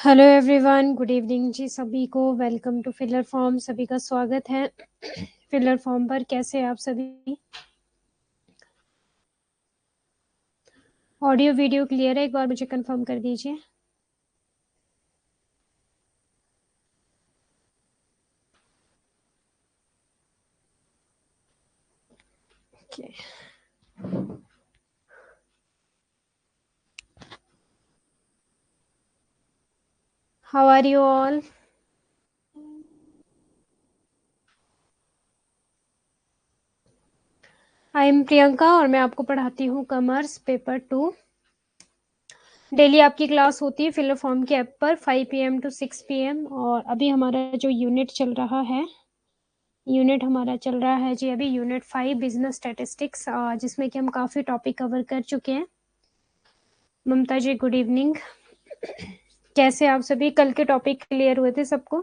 Hello everyone, good evening जी सभी को। Welcome to filler form. सभी का स्वागत है फिलर फॉर्म पर। कैसे हैं आप सभी? ऑडियो वीडियो क्लियर है? एक बार मुझे कंफर्म कर दीजिए। Okay, how are you all? I am Priyanka और मैं आपको पढ़ाती हूँ कॉमर्स पेपर 2। डेली आपकी क्लास होती है फिलर फॉर्म के ऐप पर 5 PM to 6 PM। और अभी हमारा जो यूनिट चल रहा है, यूनिट हमारा चल रहा है जी अभी यूनिट 5 बिजनेस स्टैटिस्टिक्स, जिसमें कि हम काफ़ी टॉपिक कवर कर चुके हैं। ममता जी गुड इवनिंग। कैसे आप सभी? कल के टॉपिक क्लियर हुए थे सबको?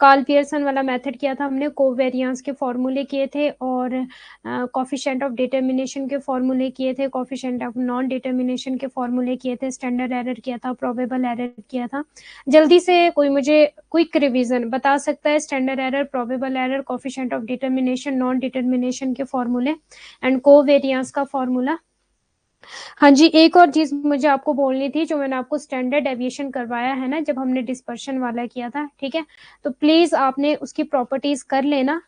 कार्ल पियर्सन वाला मेथड किया था हमने, कोवेरिएंस के फॉर्मूले किए थे और कोफिशिएंट ऑफ डिटर्मिनेशन के फॉर्मूले किए थे, कोफिशिएंट ऑफ नॉन डिटर्मिनेशन के फॉर्मूले किए थे, स्टैंडर्ड एरर किया था, प्रोबेबल एरर किया था। जल्दी से कोई मुझे क्विक रिवीजन बता सकता है? Standard error, probable error, coefficient of determination, non determination के फॉर्मूले एंड कोवेरिएंस का फॉर्मूला। हाँ जी, एक और चीज मुझे आपको बोलनी थी, जो मैंने आपको स्टैंडर्ड डेविएशन करवाया है ना, जब हमने डिस्पर्शन वाला किया था, ठीक है? तो प्लीज आपने उसकी प्रॉपर्टीज कर लेना,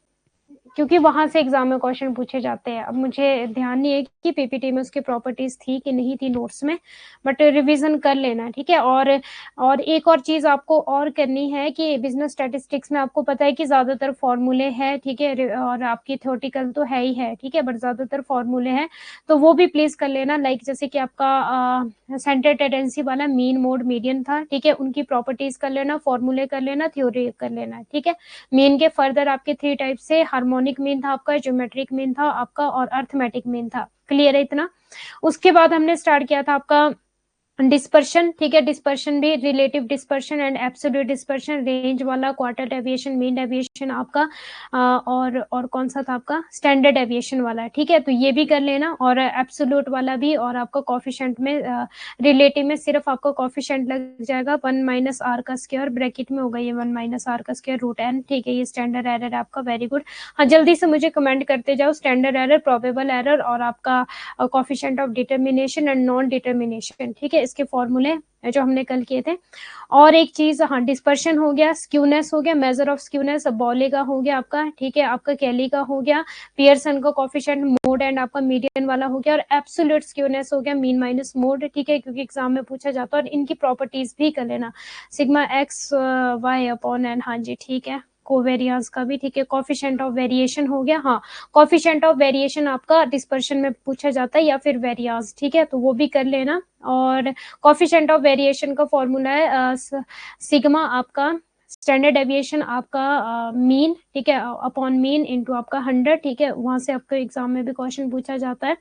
क्योंकि वहां से एग्जाम में क्वेश्चन पूछे जाते हैं। अब मुझे ध्यान नहीं है कि पीपीटी में उसकी प्रॉपर्टीज थी कि नहीं थी नोट्स में, बट रिवीजन कर लेना, ठीक है? और एक और चीज आपको और करनी है कि बिजनेस स्टैटिस्टिक्स में आपको पता है कि ज्यादातर फॉर्मूले हैं, ठीक है? और आपकी थ्योरेटिकल तो है ही है, ठीक है, बट ज्यादातर फॉर्मूले हैं, तो वो भी प्लीज कर लेना। लाइक जैसे कि आपका सेंटर टेंडेंसी वाला मीन मोड मीडियन था, ठीक है? उनकी प्रॉपर्टीज कर लेना, फॉर्मूले कर लेना, थ्योरी कर लेना, ठीक है? मीन के फर्दर आपके 3 टाइप से, हार्मोनिक मीन था आपका, ज्योमेट्रिक मीन था आपका, और अर्थमेटिक मीन था। क्लियर है इतना? उसके बाद हमने स्टार्ट किया था आपका डिस्पर्शन, ठीक है? डिस्पर्शन भी, relative dispersion and absolute dispersion, range वाला, क्वार्टर डेविएशन, मीन डेविएशन आपका, और कौन सा था आपका? स्टैंडर्ड डेविएशन वाला, ठीक है? तो ये भी कर लेना, और एब्सोल्यूट वाला भी। और आपका कोफिशिएंट में, रिलेटिव में सिर्फ आपका कोफिशिएंट लग जाएगा 1 माइनस आर का स्क्वायर, ब्रैकेट में होगा ये 1 माइनस आर का स्क्वायर रूट एन, ठीक है? ये स्टैंडर्ड एरर आपका। Very good. हाँ, जल्दी से मुझे कमेंट करते जाओ, स्टैंडर्ड एरर, प्रोबेबल एरर, और आपका coefficient of determination and non determination, ठीक है? इसके फॉर्मूले जो हमने कल किए थे। और एक चीज, हाँ, डिस्पर्शन हो गया, स्क्यूनेस हो गया, मेजर ऑफ स्क्यूनेस, बॉले का हो गया आपका, ठीक है? आपका कैली का हो गया, पियर्सन का कोफिशिएंट, मोड एंड आपका मीडियन वाला हो गया, और एब्सोल्यूट स्क्यूनेस हो गया, मीन माइनस मोड, ठीक है? क्योंकि एग्जाम में पूछा जाता है। और इनकी प्रॉपर्टीज भी कर लेना, sigma X Y upon N. हाँ जी, ठीक है। कोवेरिएंस का भी, ठीक है? कोफिशिएंट ऑफ वेरिएशन हो गया, हाँ, कोफिशिएंट ऑफ वेरिएशन आपका डिस्पर्शन में पूछा जाता है, या फिर वेरिएंस, ठीक है? तो वो भी कर लेना। और कोफिशिएंट ऑफ वेरिएशन का फॉर्मूला है सिग्मा आपका, स्टैंडर्ड डेविएशन आपका मीन, ठीक है, अपॉन मीन इनटू आपका 100, ठीक है? वहां से आपको एग्जाम में भी क्वेश्चन पूछा जाता है।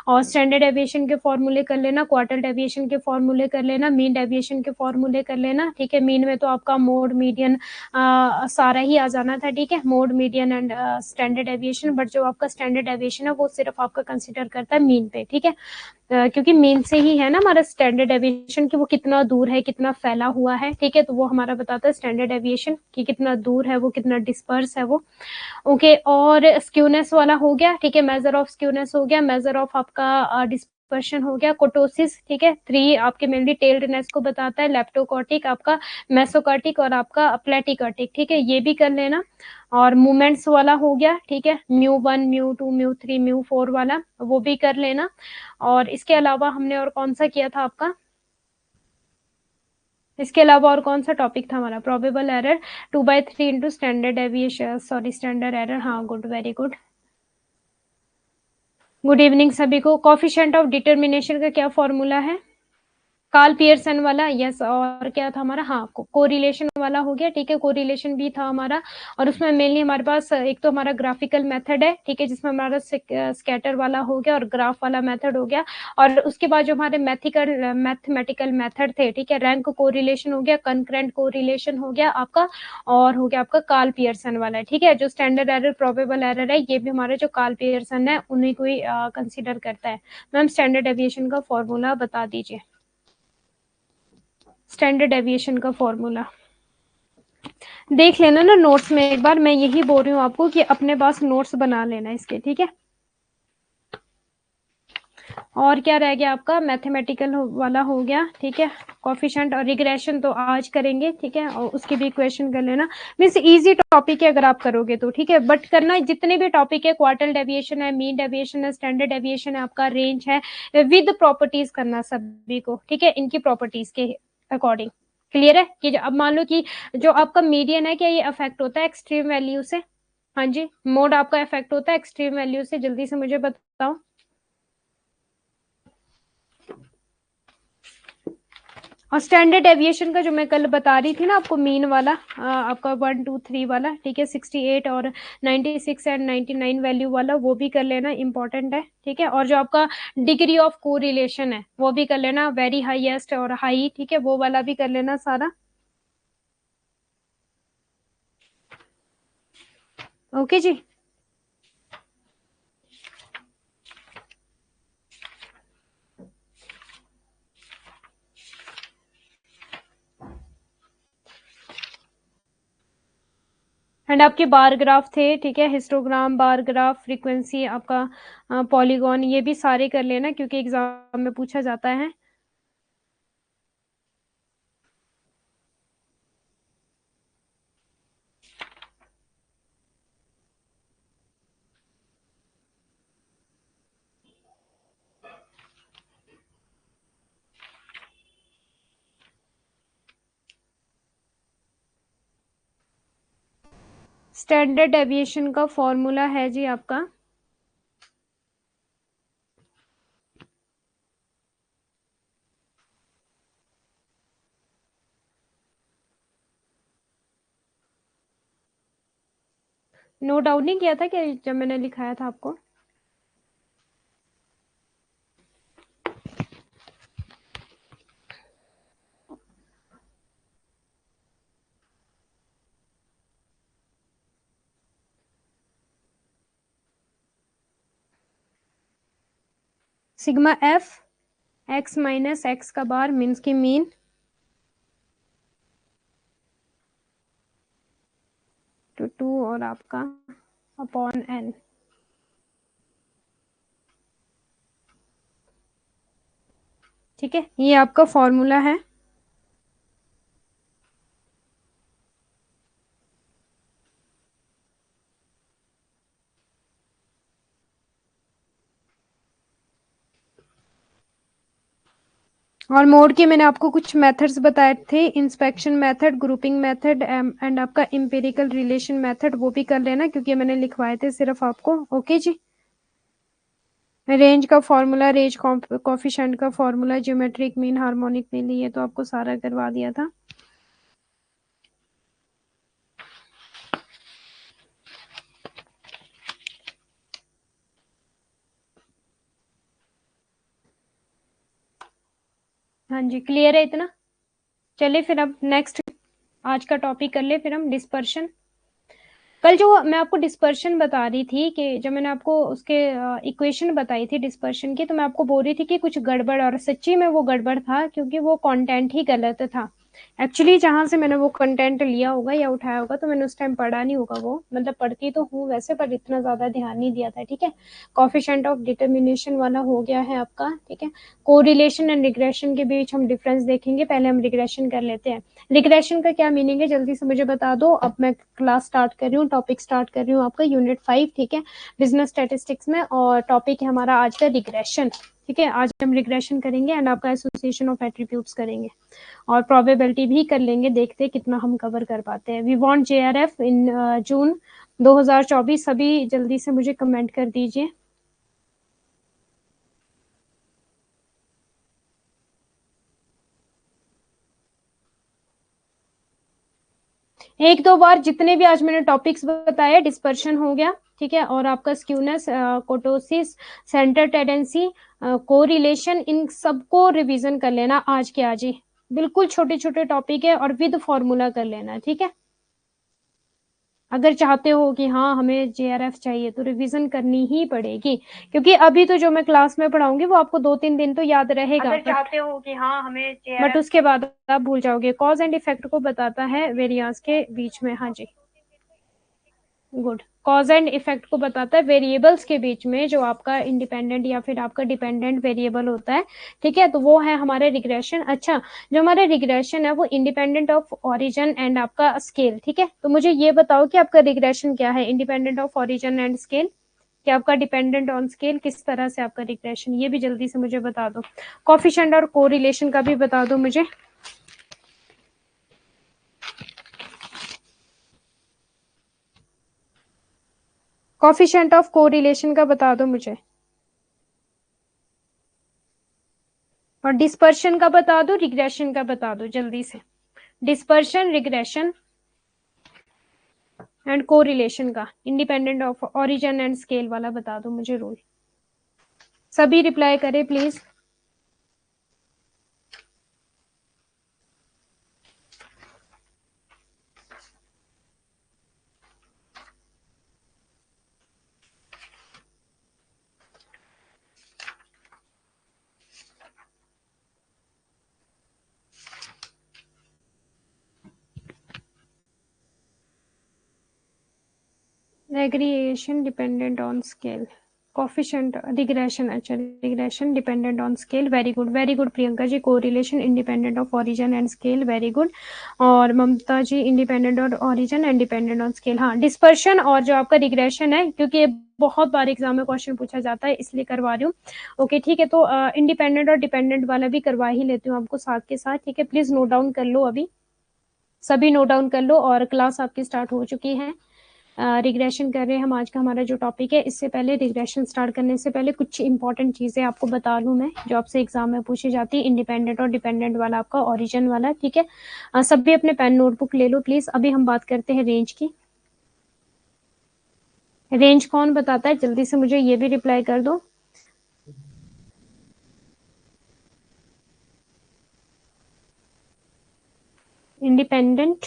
और स्टैंडर्ड डेविएशन के फॉर्मूले कर लेना, क्वार्टर डेविएशन के फॉर्मूले कर लेना, मीन डेविएशन के फॉर्मूले कर लेना, ठीक है? मीन में तो आपका मोड, मीडियन, सारा ही आ जाना था, ठीक है? Mode, median and standard deviation. But जो आपका स्टैंडर्ड डेविएशन है वो सिर्फ आपका कंसिडर करता है मीन पे, ठीक है? क्योंकि मीन से ही है ना हमारा स्टैंडर्ड डेविएशन, कि वो कितना दूर है, कितना फैला हुआ है, ठीक है? तो वो हमारा बताता है स्टैंडर्ड डेविएशन कि कितना दूर है वो, कितना डिस्पर्स है वो। ओके, और स्क्यूनेस वाला हो गया, ठीक है? मेजर ऑफ स्क्यूनेस हो गया, मेजर ऑफ आपका डिस्पर्शन हो गया, कोटोसिस, ठीक है? 3 आपके मेनली टेल्डनेस को बताता है, लेप्टोकॉर्टिक आपका, मेसोकॉर्टिक और आपका प्लेटिकॉर्टिक, ठीक है? ये भी कर लेना। और मूवमेंट्स वाला हो गया, ठीक है? म्यू 1, म्यू 2, म्यू 3, म्यू 4 वाला, वो भी कर लेना। और इसके अलावा हमने और कौन सा किया था आपका? इसके अलावा और कौन सा टॉपिक था हमारा? Probable error 2/3 into standard deviation, sorry, standard error. हाँ, good, very good. Good evening सभी को। कोफिशिएंट ऑफ डिटर्मिनेशन का क्या फॉर्मूला है? कार्ल पियर्सन वाला, यस। और क्या था हमारा? हाँ, कोरिलेशन वाला हो गया, ठीक है? कोरिलेशन भी था हमारा। और उसमें मेनली हमारे पास एक तो हमारा ग्राफिकल मेथड है, ठीक है, जिसमें हमारा स्कैटर वाला हो गया और ग्राफ वाला मेथड हो गया। और उसके बाद जो हमारे मैथमेटिकल मेथड थे, ठीक है, रैंक कोरिलेशन हो गया, कंकरेंट कोरिलेशन हो गया आपका, और हो गया आपका कार्ल पियर्सन वाला, ठीक है? जो स्टैंडर्ड एरर, प्रोबेबल एरर है, ये भी हमारा जो कार्ल पियर्सन है उन्हीं को ही कंसिडर करता है। मैम, स्टैंडर्ड डेविएशन का फॉर्मूला बता दीजिए। स्टैंडर्ड डेविएशन का फॉर्मूला देख लेना ना नोट्स में एक बार, मैं यही बोल रही हूँ आपको कि अपने पास नोट्स बना लेना इसके, ठीक है। और क्या रह गया आपका, मैथमेटिकल वाला हो गया, ठीक है। कोफिशिएंट और रिग्रेशन तो आज करेंगे, ठीक है, और उसकी भी इक्वेशन कर लेना। मीन्स इजी टॉपिक है अगर आप करोगे तो, ठीक है। बट करना जितने भी टॉपिक है, क्वार्टल डेविएशन है, मीन डेविएशन है, स्टैंडर्ड डेविएशन है, आपका रेंज है, विद प्रॉपर्टीज करना सभी को, ठीक है, इनकी प्रॉपर्टीज के अकॉर्डिंग। क्लियर है कि अब मान लो कि जो आपका मीडियन है, क्या ये अफेक्ट होता है एक्सट्रीम वैल्यू से? हाँ जी, मोड आपका इफेक्ट होता है एक्सट्रीम वैल्यू से, जल्दी से मुझे बताओ। और स्टैंडर्ड डेविएशन का जो मैं कल बता रही थी ना आपको, मीन वाला आपका 1 2 3 वाला, ठीक है, 68 और 96 एंड 99 वैल्यू वाला, वो भी कर लेना, इंपॉर्टेंट है, ठीक है। और जो आपका डिग्री ऑफ कोरिलेशन है वो भी कर लेना, वेरी हाईएस्ट और हाई, ठीक है, वो वाला भी कर लेना सारा। Okay ji. एंड आपके बार ग्राफ थे, ठीक है, हिस्टोग्राम, बार ग्राफ, फ्रीक्वेंसी, आपका पॉलीगॉन, ये भी सारे कर लेना क्योंकि एग्जाम में पूछा जाता है। स्टैंडर्ड डेविएशन का फॉर्मूला है जी आपका नोट डाउन नहीं किया था क्या जब मैंने लिखाया था आपको? Sigma F x minus x का बार मीन्स की मीन टू 2 और आपका अपॉन एन, ठीक है, ये आपका फॉर्मूला है। और मोड के मैंने आपको कुछ मेथड्स बताए थे, inspection method, grouping method and आपका इंपेरिकल रिलेशन मेथड, वो भी कर लेना क्योंकि मैंने लिखवाए थे सिर्फ आपको। ओके जी। रेंज का फॉर्मूला, रेंज कोफिशिएंट का formula, geometric mean, harmonic mean, ये तो आपको सारा करवा दिया था। हाँ जी, क्लियर है इतना? चलिए फिर अब नेक्स्ट आज का टॉपिक कर ले फिर हम, डिस्पर्शन। कल जो मैं आपको डिस्पर्शन बता रही थी कि जब मैंने आपको उसके इक्वेशन बताई थी डिस्पर्शन की, तो मैं आपको बोल रही थी कि कुछ गड़बड़, और सच्ची में वो गड़बड़ था क्योंकि वो कंटेंट ही गलत था। एक्चुअली जहां से मैंने वो कंटेंट लिया होगा या उठाया होगा तो मैंने उस टाइम पढ़ा नहीं होगा वो, मतलब पढ़ती तो हूँ वैसे पर इतना ज्यादा ध्यान नहीं दिया था, ठीक है। कोफिशिएंट ऑफ डिटर्मिनेशन वाला हो गया है आपका, ठीक है। कोरिलेशन एंड रिग्रेशन के बीच हम डिफरेंस देखेंगे, पहले हम रिग्रेशन कर लेते हैं। रिग्रेशन का क्या मीनिंग है जल्दी से मुझे बता दो। अब मैं क्लास स्टार्ट कर रही हूँ, टॉपिक स्टार्ट कर रही हूँ आपका यूनिट 5, ठीक है, बिजनेस स्टैटिस्टिक्स में, और टॉपिक है हमारा आज का रिग्रेशन, ठीक है। आज हम रिग्रेशन करेंगे एंड आपका एसोसिएशन ऑफ एट्रीब्यूट्स करेंगे और प्रोबेबिलिटी भी कर लेंगे, देखते हैं कितना हम कवर कर पाते हैं। वी वांट जेआरएफ इन जून 2024। सभी जल्दी से मुझे कमेंट कर दीजिए। एक दो बार जितने भी आज मैंने टॉपिक्स बताए, डिस्पर्शन हो गया, ठीक है, और आपका skewness, kurtosis, centre tendency, correlation, इन सबको रिवीजन कर लेना आज के आज ही। बिल्कुल छोटे छोटे टॉपिक है और विद फॉर्मूला कर लेना, ठीक है। अगर चाहते हो कि हाँ हमें जेआरएफ चाहिए तो रिवीजन करनी ही पड़ेगी, क्योंकि अभी तो जो मैं क्लास में पढ़ाऊंगी वो आपको 2-3 दिन तो याद रहेगा, अगर चाहते हो कि हाँ हमें बट जेआरएफ उसके बाद आप भूल जाओगे। कॉज एंड इफेक्ट को बताता है वेरिएंस के बीच में। हाँ जी, गुड। कॉज एंड इफेक्ट को बताता है वेरिएबल्स के बीच में जो आपका इंडिपेंडेंट या फिर आपका डिपेंडेंट वेरिएबल होता है, ठीक है, तो वो है हमारे रिग्रेशन। अच्छा, जो हमारे रिग्रेशन है वो इंडिपेंडेंट ऑफ ओरिजिन एंड आपका स्केल, ठीक है, तो मुझे ये बताओ कि आपका रिग्रेशन क्या है, independent of origin and scale, कि आपका डिपेंडेंट ऑन स्केल, किस तरह से आपका रिग्रेशन, ये भी जल्दी से मुझे बता दो। कॉफिशिएंट और कोरिलेशन का भी बता दो मुझे। कॉफिशिएंट ऑफ कोरिलेशन का बता दो मुझे, और डिस्पर्शन का बता दो, रिग्रेशन का बता दो जल्दी से। डिस्पर्शन, रिग्रेशन एंड कोरिलेशन का independent of origin and scale वाला बता दो मुझे रूल। सभी रिप्लाई करें please. Aggregation dependent on scale, coefficient regression, अच्छा regression dependent on scale, very good Priyanka ji. Correlation independent of origin and scale, very good. और Mamta ji independent on origin and dependent on scale. हाँ, dispersion और जो आपका regression है, क्योंकि ये बहुत बार एग्जाम में क्वेश्चन पूछा जाता है इसलिए करवा रही हूँ। ओके ठीक है, तो इंडिपेंडेंट और डिपेंडेंट वाला भी करवा ही लेती हूँ आपको साथ के साथ, ठीक है, प्लीज नोट डाउन कर लो, अभी सभी नोट डाउन कर लो। और क्लास आपकी स्टार्ट हो चुकी है, रिग्रेशन कर रहे हैं हम। आज का हमारा जो टॉपिक है, इससे पहले रिग्रेशन स्टार्ट करने से पहले कुछ इंपॉर्टेंट चीजें आपको बता लूं मैं, जो आपसे एग्जाम में पूछी जाती है, इंडिपेंडेंट और डिपेंडेंट वाला आपका, ओरिजिन वाला, ठीक है। सभी अपने पेन नोटबुक ले लो प्लीज। अभी हम बात करते हैं रेंज की। रेंज कौन बताता है, जल्दी से मुझे ये भी रिप्लाई कर दो। Independent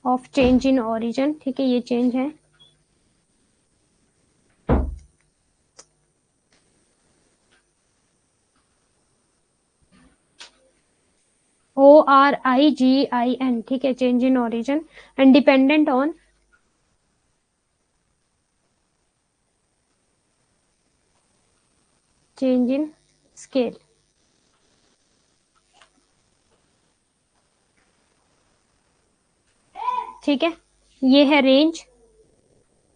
of change in origin, ठीक है, ये चेंज है। ORIGIN, ठीक है, change in origin and dependent on change in scale, ठीक है, ये है रेंज,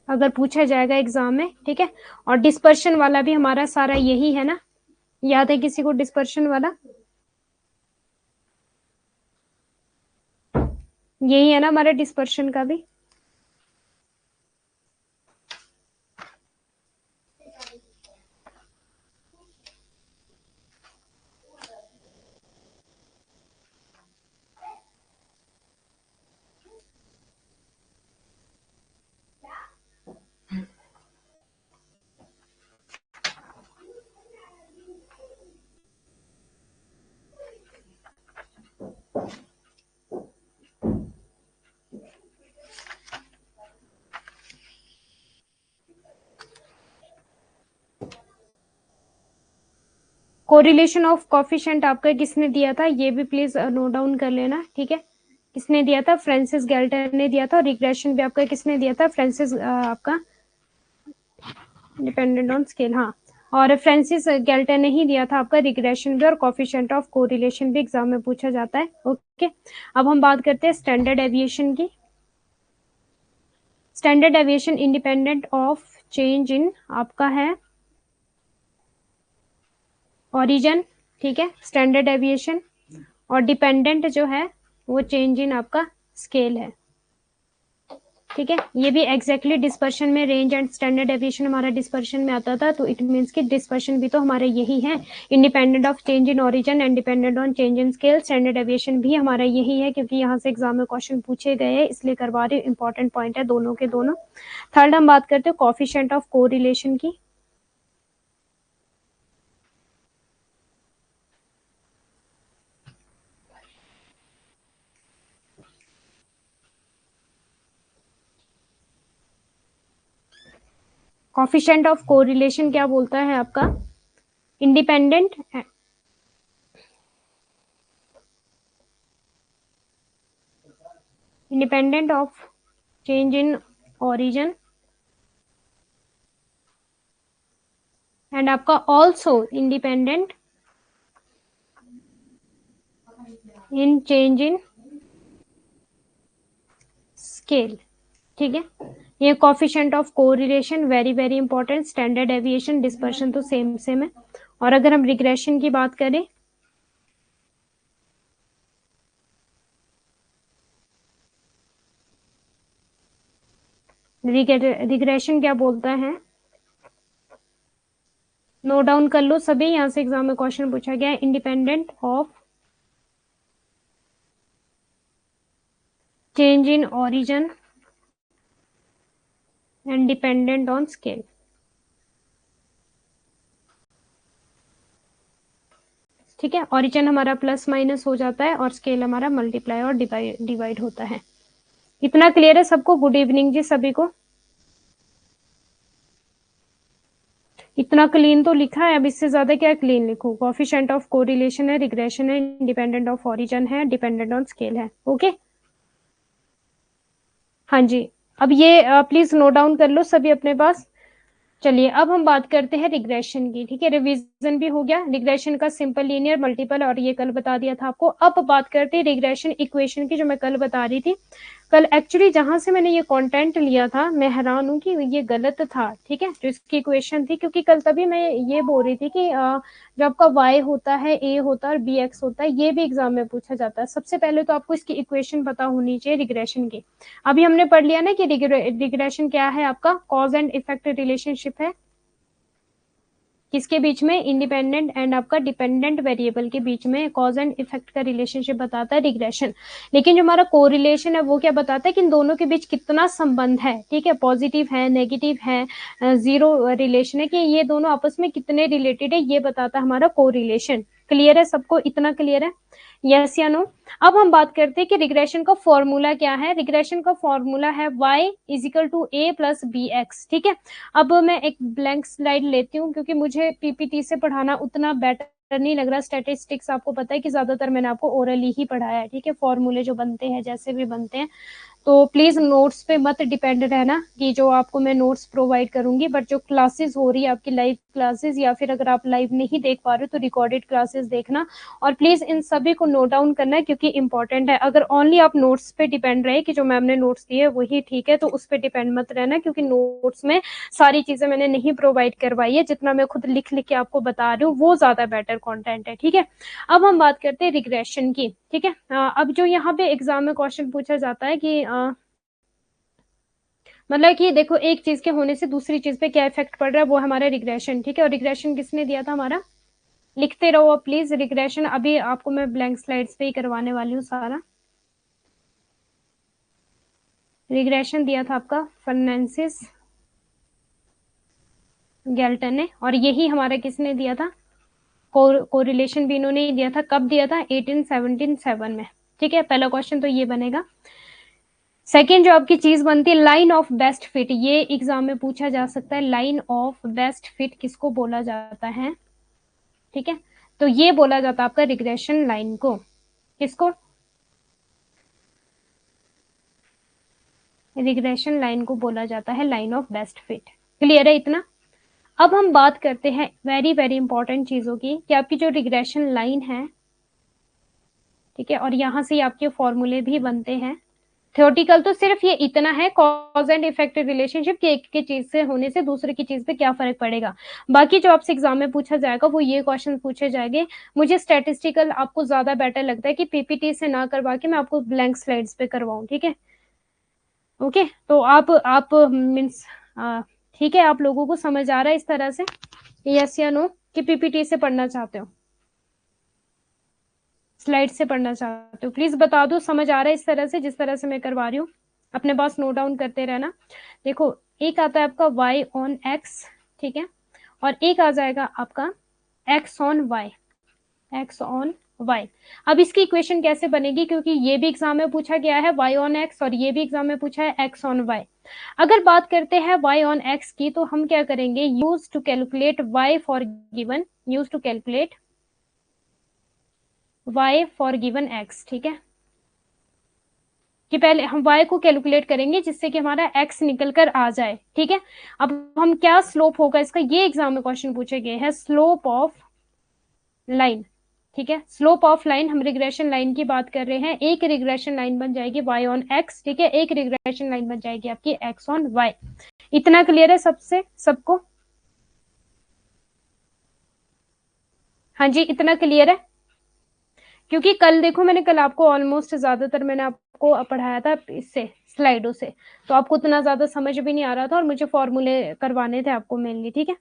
अगर पूछा जाएगा एग्जाम में, ठीक है। और डिस्पर्शन वाला भी हमारा सारा यही है ना, याद है किसी को डिस्पर्शन वाला, यही है ना हमारे डिस्पर्शन का भी। कोरिलेशन ऑफ कॉफिशिएंट आपका किसने दिया था, ये भी प्लीज नोट डाउन कर लेना, ठीक है। किसने दिया था, फ्रांसिस गैल्टर ने दिया था। और रिग्रेशन भी आपका किसने दिया था, फ्रांसिस आपका डिपेंडेंट ऑन स्केल, हाँ। और फ्रांसिस गैल्टर ने ही दिया था आपका रिग्रेशन भी, और कॉफिशिएंट ऑफ कोरिलेशन भी एग्जाम में पूछा जाता है। ओके, अब हम बात करते हैं स्टैंडर्ड एविएशन की। Standard aviation independent of change इन आपका है ओरिजिन, ठीक है, स्टैंडर्ड एविएशन। और डिपेंडेंट जो है वो चेंज इन आपका स्केल है, ठीक है। ये भी एग्जैक्टली डिस्पर्शन में, रेंज एंड स्टैंडर्ड एविएशन हमारा डिस्पर्शन में आता था, तो इट मीन्स कि डिस्पर्शन भी तो हमारा यही है, independent of change in origin and dependent on change in scale. Standard aviation भी हमारा यही है, क्योंकि यहाँ से एग्जाम में क्वेश्चन पूछे गए हैं इसलिए करवा रही हूँ, इंपॉर्टेंट पॉइंट है दोनों के दोनों। थर्ड हम बात करते हैं कॉफिशिएंट ऑफ कोरिलेशन की। कोफिशिएंट ऑफ कोरिलेशन क्या बोलता है आपका? Independent of change in origin and आपका also independent in change in scale. ठीक है, ये coefficient of correlation very very important. Standard deviation, dispersion तो सेम सेम है। और अगर हम रिग्रेशन की बात करें, रिग्रेशन क्या बोलता है, नोट डाउन कर लो सभी, यहां से एग्जाम में क्वेश्चन पूछा गया है। Independent of change in origin and dependent on scale. ठीक है, ओरिजिन हमारा प्लस माइनस हो जाता है और स्केल हमारा मल्टीप्लाई और डिवाइड होता है। इतना क्लियर है सबको? गुड इवनिंग जी सभी को। इतना क्लीन तो लिखा है, अब इससे ज्यादा क्या क्लीन लिखूं? कोफिशिएंट ऑफ कोरिलेशन है, रिग्रेशन है, इंडिपेंडेंट ऑफ ओरिजिन है, डिपेंडेंट ऑन स्केल है। ओके, हाँ जी। अब ये प्लीज नोट डाउन कर लो सभी अपने पास। चलिए अब हम बात करते हैं रिग्रेशन की। ठीक है, रिवीजन भी हो गया रिग्रेशन का, सिंपल, लीनियर, मल्टीपल, और ये कल बता दिया था आपको। अब बात करते हैं रिग्रेशन इक्वेशन की, जो मैं कल बता रही थी। कल एक्चुअली जहां से मैंने ये कंटेंट लिया था, मैं हैरान हूं कि ये गलत था। ठीक है, जो इसकी इक्वेशन थी, क्योंकि कल तभी मैं ये बोल रही थी कि जो आपका y होता है, a होता है और bx होता है, ये भी एग्जाम में पूछा जाता है। सबसे पहले तो आपको इसकी इक्वेशन पता होनी चाहिए रिग्रेशन की। अभी हमने पढ़ लिया ना कि रिग्रेशन क्या है, आपका कॉज एंड इफेक्ट रिलेशनशिप है। किसके बीच में? इंडिपेंडेंट एंड आपका डिपेंडेंट वेरिएबल के बीच में कॉज एंड इफेक्ट का रिलेशनशिप बताता है रिग्रेशन। लेकिन जो हमारा कोरिलेशन है वो क्या बताता है कि इन दोनों के बीच कितना संबंध है। ठीक है, पॉजिटिव है, नेगेटिव है, जीरो रिलेशन है, कि ये दोनों आपस में कितने रिलेटेड है, ये बताता है हमारा कोरिलेशन। क्लियर है सबको? इतना क्लियर है? यस या नो? अब हम बात करते हैं कि रिग्रेशन का फॉर्मूला क्या है। रिग्रेशन का फॉर्मूला है y is equal to a plus B X. ठीक है, अब मैं एक ब्लैंक स्लाइड लेती हूँ, क्योंकि मुझे पीपीटी से पढ़ाना उतना बेटर नहीं लग रहा। स्टैटिस्टिक्स आपको पता है कि ज्यादातर मैंने आपको ओरली ही पढ़ाया है। ठीक है, फॉर्मूले जो बनते हैं जैसे भी बनते हैं, तो प्लीज नोट्स पे मत डिपेंड रहना कि जो आपको मैं नोट्स प्रोवाइड करूंगी, बट जो क्लासेस हो रही है आपकी लाइव क्लासेस, या फिर अगर आप लाइव नहीं देख पा रहे हो तो रिकॉर्डेड क्लासेस देखना। और प्लीज इन सभी को नोट डाउन करना है, क्योंकि इंपॉर्टेंट है। अगर ओनली आप नोट्स पे डिपेंड रहे कि जो मैम ने नोट्स दिए वही ठीक है, तो उस पर डिपेंड मत रहना, क्योंकि नोट्स में सारी चीजें मैंने नहीं प्रोवाइड करवाई है। जितना मैं खुद लिख लिख के आपको बता रही हूँ वो ज्यादा बेटर कॉन्टेंट है। ठीक है, अब हम बात करते हैं रिग्रेशन की। ठीक है, अब जो यहाँ पे एग्जाम में क्वेश्चन पूछा जाता है कि मतलब कि देखो, एक चीज के होने से दूसरी चीज पे क्या इफेक्ट पड़ रहा है, वो हमारा रिग्रेशन। ठीक है, और रिग्रेशन किसने दिया था हमारा? लिखते रहो प्लीज रिग्रेशन। अभी आपको मैं ब्लैंक स्लाइड्स पे ही करवाने वाली हूँ सारा। रिग्रेशन दिया था आपका फर्नांडिस गैल्टन ने, और यही हमारा किसने दिया था? कोरिलेशन भी इन्होंने ही दिया था। कब दिया था? 1877 में। ठीक है, पहला क्वेश्चन तो ये बनेगा। सेकेंड जो आपकी चीज बनती है, लाइन ऑफ बेस्ट फिट, ये एग्जाम में पूछा जा सकता है। लाइन ऑफ बेस्ट फिट किसको बोला जाता है? ठीक है, तो ये बोला जाता है आपका रिग्रेशन लाइन को। किसको? रिग्रेशन लाइन को बोला जाता है line of best fit. Clear है इतना? अब हम बात करते हैं वेरी वेरी इंपॉर्टेंट चीजों की, कि आपकी जो रिग्रेशन लाइन है, ठीक है, और यहां से आपके फॉर्मूले भी बनते हैं। थ्योरेटिकल तो सिर्फ ये इतना है, कॉज एंड इफेक्ट रिलेशनशिप के एक की चीज से होने से दूसरे की चीज पे क्या फर्क पड़ेगा। बाकी जो आपसे एग्जाम में पूछा जाएगा वो ये क्वेश्चन पूछे जाएंगे। मुझे स्टैटिस्टिकल आपको ज्यादा बेटर लगता है कि पीपीटी से ना करवा के मैं आपको ब्लैंक स्लाइड्स पे करवाऊं। ठीक है, ओके, तो आप मीन्स ठीक है, आप लोगों को समझ आ रहा है इस तरह से, यस या नो, कि पीपीटी से पढ़ना चाहते हो, स्लाइड से पढ़ना चाहते हो? प्लीज बता दो समझ आ रहा है इस तरह से, जिस तरह से मैं करवा रही हूँ। अपने पास नोट डाउन करते रहना। देखो, एक आता है आपका y ऑन x, ठीक है, और एक आ जाएगा आपका x on y, x on y। अब इसकी इक्वेशन कैसे बनेगी, क्योंकि ये भी एग्जाम में पूछा गया है y ऑन x, और ये भी एग्जाम में पूछा है x ऑन y। अगर बात करते हैं y ऑन x की, तो हम क्या करेंगे, use to calculate y for given, use to calculate y for given x, ठीक है, कि पहले हम y को कैलकुलेट करेंगे जिससे कि हमारा x निकल कर आ जाए, ठीक है। अब हम क्या स्लोप होगा इसका, ये एग्जाम में क्वेश्चन पूछे गए हैं, स्लोप ऑफ लाइन, ठीक है, स्लोप ऑफ लाइन, हम रिग्रेशन लाइन की बात कर रहे हैं। एक रिग्रेशन लाइन बन जाएगी y ऑन x, ठीक है, एक रिग्रेशन लाइन बन जाएगी आपकी x ऑन y। इतना क्लियर है सबसे, सबको? हाँ जी, इतना क्लियर है? क्योंकि कल देखो, मैंने कल आपको ऑलमोस्ट ज्यादातर मैंने आपको पढ़ाया था इससे, स्लाइडों से, तो आपको उतना ज्यादा समझ भी नहीं आ रहा था और मुझे फॉर्मूले करवाने थे आपको मेनली, ठीक है।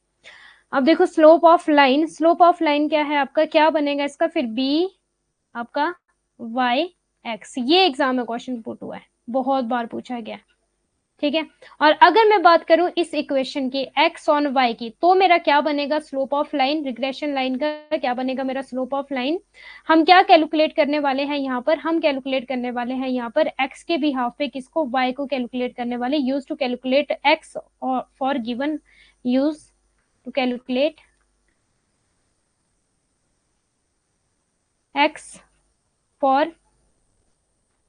अब देखो slope of line, slope of line क्या है आपका, क्या बनेगा इसका फिर, बी आपका वाई एक्स, ये एग्जाम में क्वेश्चन पुट हुआ है, बहुत बार पूछा गया, ठीक है। और अगर मैं बात करूं इस इक्वेशन की x ऑन y की, तो मेरा क्या बनेगा slope of line, regression line का क्या बनेगा मेरा स्लोप ऑफ लाइन। हम क्या कैलकुलेट करने वाले हैं यहाँ पर, हम कैलकुलेट करने वाले हैं यहाँ पर x के बिहाफ पे किसको, y को कैलकुलेट करने वाले, use to calculate x for given, use to calculate x for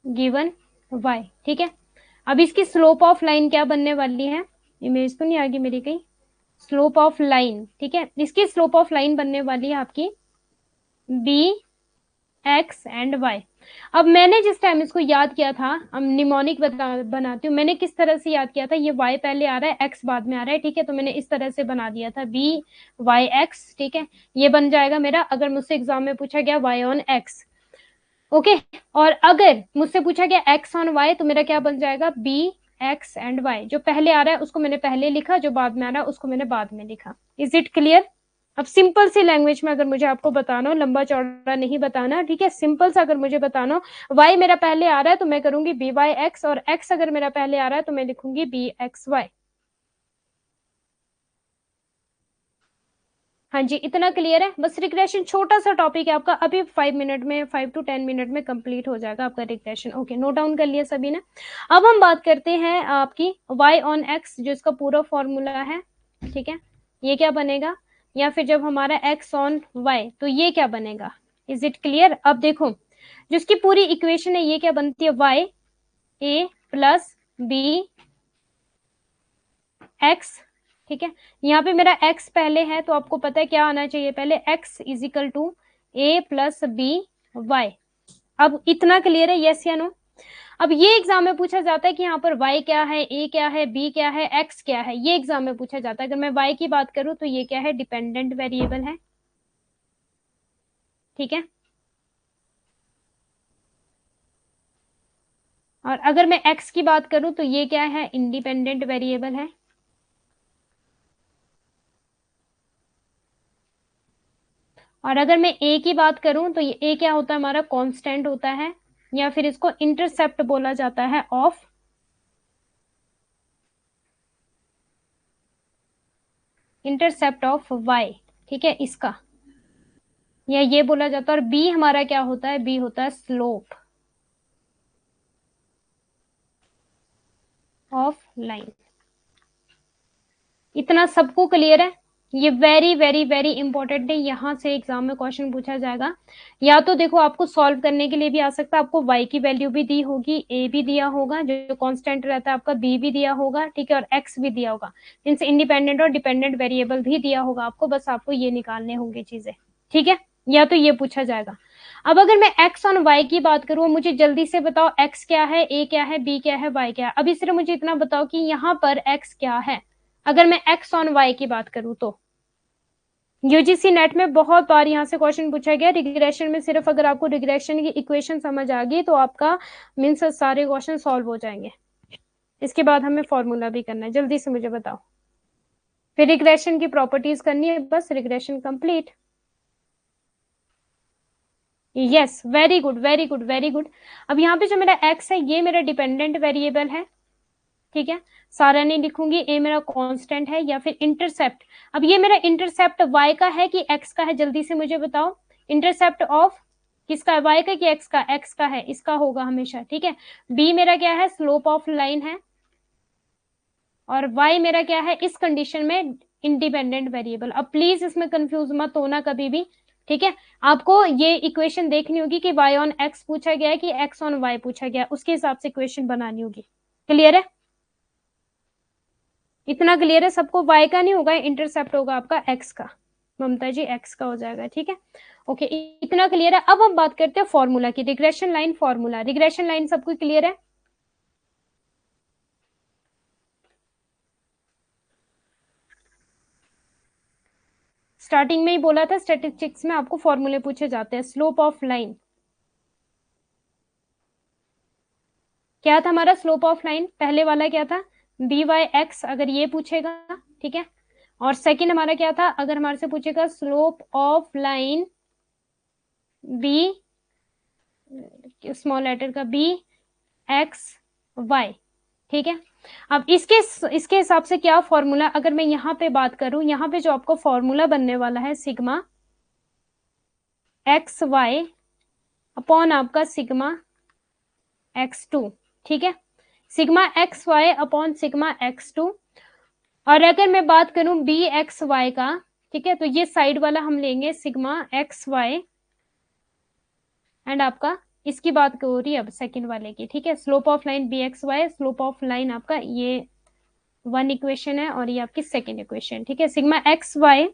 given y, ठीक है। अब इसकी स्लोप ऑफ लाइन क्या बनने वाली है, इमेज तो नहीं आ गई मेरी कहीं, स्लोप ऑफ लाइन, ठीक है, इसकी स्लोप ऑफ लाइन बनने वाली है आपकी बी एक्स एंड वाई। अब मैंने जिस टाइम इसको याद किया था, हम निमोनिक बनाती हूँ, मैंने किस तरह से याद किया था, ये y पहले आ रहा है, x बाद में आ रहा है, ठीक है, तो मैंने इस तरह से बना दिया था b y x, ठीक है, ये बन जाएगा मेरा, अगर मुझसे एग्जाम में पूछा गया y ऑन x, ओके। और अगर मुझसे पूछा गया x ऑन y, तो मेरा क्या बन जाएगा, b x एंड y, जो पहले आ रहा है उसको मैंने पहले लिखा, जो बाद में आ रहा है उसको मैंने बाद में लिखा। Is it clear? अब सिंपल सी लैंग्वेज में अगर मुझे आपको बताना हो, लंबा चौड़ा नहीं बताना, ठीक है, सिंपल सा अगर मुझे बताना हो, y मेरा पहले आ रहा है तो मैं करूंगी बी वाई एक्स, और x अगर मेरा पहले आ रहा है तो मैं लिखूंगी बी एक्स वाई। हाँ जी, इतना क्लियर है? बस रिग्रेशन छोटा सा टॉपिक है आपका, अभी 5 मिनट में, 5 to 10 मिनट में कंप्लीट हो जाएगा आपका रिग्रेशन। ओके, नोट डाउन कर लिया सभी ने? अब हम बात करते हैं आपकी y ऑन x, जो इसका पूरा फॉर्मूला है, ठीक है, ये क्या बनेगा, या फिर जब हमारा x ऑन y, तो ये क्या बनेगा। Is it clear? अब देखो, जो इसकी पूरी इक्वेशन है ये क्या बनती है, y a plus b x, ठीक है, यहाँ पे मेरा x पहले है, तो आपको पता है क्या आना चाहिए पहले, x is equal to a plus B Y. अब इतना क्लियर है, यस या नो? अब ये एग्जाम में पूछा जाता है कि यहाँ पर y क्या है, a क्या है, b क्या है, x क्या है, ये एग्जाम में पूछा जाता है। अगर मैं y की बात करूं तो ये क्या है, डिपेंडेंट वेरिएबल है, ठीक है, और अगर मैं x की बात करूं तो ये क्या है, इंडिपेंडेंट वेरिएबल है, और अगर मैं a की बात करूं तो ये a क्या होता है हमारा, कांस्टेंट होता है, या फिर इसको इंटरसेप्ट बोला जाता है ऑफ, इंटरसेप्ट ऑफ y, ठीक है, इसका, या ये बोला जाता है। और b हमारा क्या होता है, b होता है स्लोप ऑफ लाइन। इतना सबको क्लियर है? ये वेरी वेरी वेरी इंपॉर्टेंट है, यहां से एग्जाम में क्वेश्चन पूछा जाएगा। या तो देखो आपको सॉल्व करने के लिए भी आ सकता है, आपको y की वैल्यू भी दी होगी, a भी दिया होगा जो कांस्टेंट रहता है आपका, b भी दिया होगा, ठीक है, और x भी दिया होगा, इनसे इंडिपेंडेंट और डिपेंडेंट वेरिएबल भी दिया होगा आपको, बस आपको ये निकालने होंगे चीजें, ठीक है। या तो ये पूछा जाएगा। अब अगर मैं x ऑन y की बात करूं, मुझे जल्दी से बताओ x क्या है, a क्या है, b क्या है, y क्या है। अभी सिर्फ मुझे इतना बताओ कि यहाँ पर x क्या है, अगर मैं x ऑन y की बात करूं तो। यूजीसी नेट में बहुत बार यहाँ से क्वेश्चन पूछा गया रिग्रेशन में, सिर्फ अगर आपको रिग्रेशन की इक्वेशन समझ आ गई तो आपका मीन्स सारे क्वेश्चन सॉल्व हो जाएंगे। इसके बाद हमें फॉर्मूला भी करना है, जल्दी से मुझे बताओ, फिर रिग्रेशन की प्रॉपर्टीज करनी है, बस regression complete. Yes, very good very good very good. अब यहाँ पे जो मेरा x है ये मेरा डिपेंडेंट वेरिएबल है, ठीक है, सारा नहीं लिखूंगी, a मेरा कांस्टेंट है, या फिर इंटरसेप्ट। अब ये मेरा इंटरसेप्ट y का है कि x का है, जल्दी से मुझे बताओ, इंटरसेप्ट ऑफ किसका है, y का कि x का है, इसका होगा हमेशा, ठीक है। b मेरा क्या है, स्लोप ऑफ लाइन है, और y मेरा क्या है इस कंडीशन में इंडिपेंडेंट वेरिएबल। अब प्लीज इसमें कंफ्यूज मत होना कभी भी, ठीक है। आपको ये इक्वेशन देखनी होगी कि y ऑन x पूछा गया है कि x ऑन y पूछा गया है, उसके हिसाब से इक्वेशन बनानी होगी। क्लियर है? इतना क्लियर है सबको? y का नहीं होगा, इंटरसेप्ट होगा आपका x का। ममता जी x का हो जाएगा, ठीक है। ओके, इतना क्लियर है। अब हम बात करते हैं फॉर्मूला की, regression line formula. Regression line सबको क्लियर है? स्टार्टिंग में ही बोला था स्टैटिस्टिक्स में आपको फॉर्मूले पूछे जाते हैं। स्लोप ऑफ लाइन क्या था हमारा? स्लोप ऑफ लाइन पहले वाला क्या था? बी वाई एक्स, अगर ये पूछेगा, ठीक है। और सेकंड हमारा क्या था? अगर हमारे से पूछेगा slope of line B, small letter का बी एक्स वाई, ठीक है। अब इसके हिसाब से क्या फॉर्मूला, अगर मैं यहां पे बात करूं, यहां पे जो आपको फॉर्मूला बनने वाला है सिग्मा एक्स वाई अपॉन आपका सिग्मा एक्स टू, ठीक है। Sigma X Y upon sigma X two. और अगर मैं बात करूं बी एक्स वाई का, ठीक है, तो ये साइड वाला हम लेंगे सिग्मा एक्स वाई एंड आपका इसकी बात हो रही है अब सेकंड वाले की, ठीक है। Slope of line B x Y, slope of line आपका ये वन इक्वेशन है और ये आपकी सेकंड इक्वेशन, ठीक है। सिग्मा एक्स वाई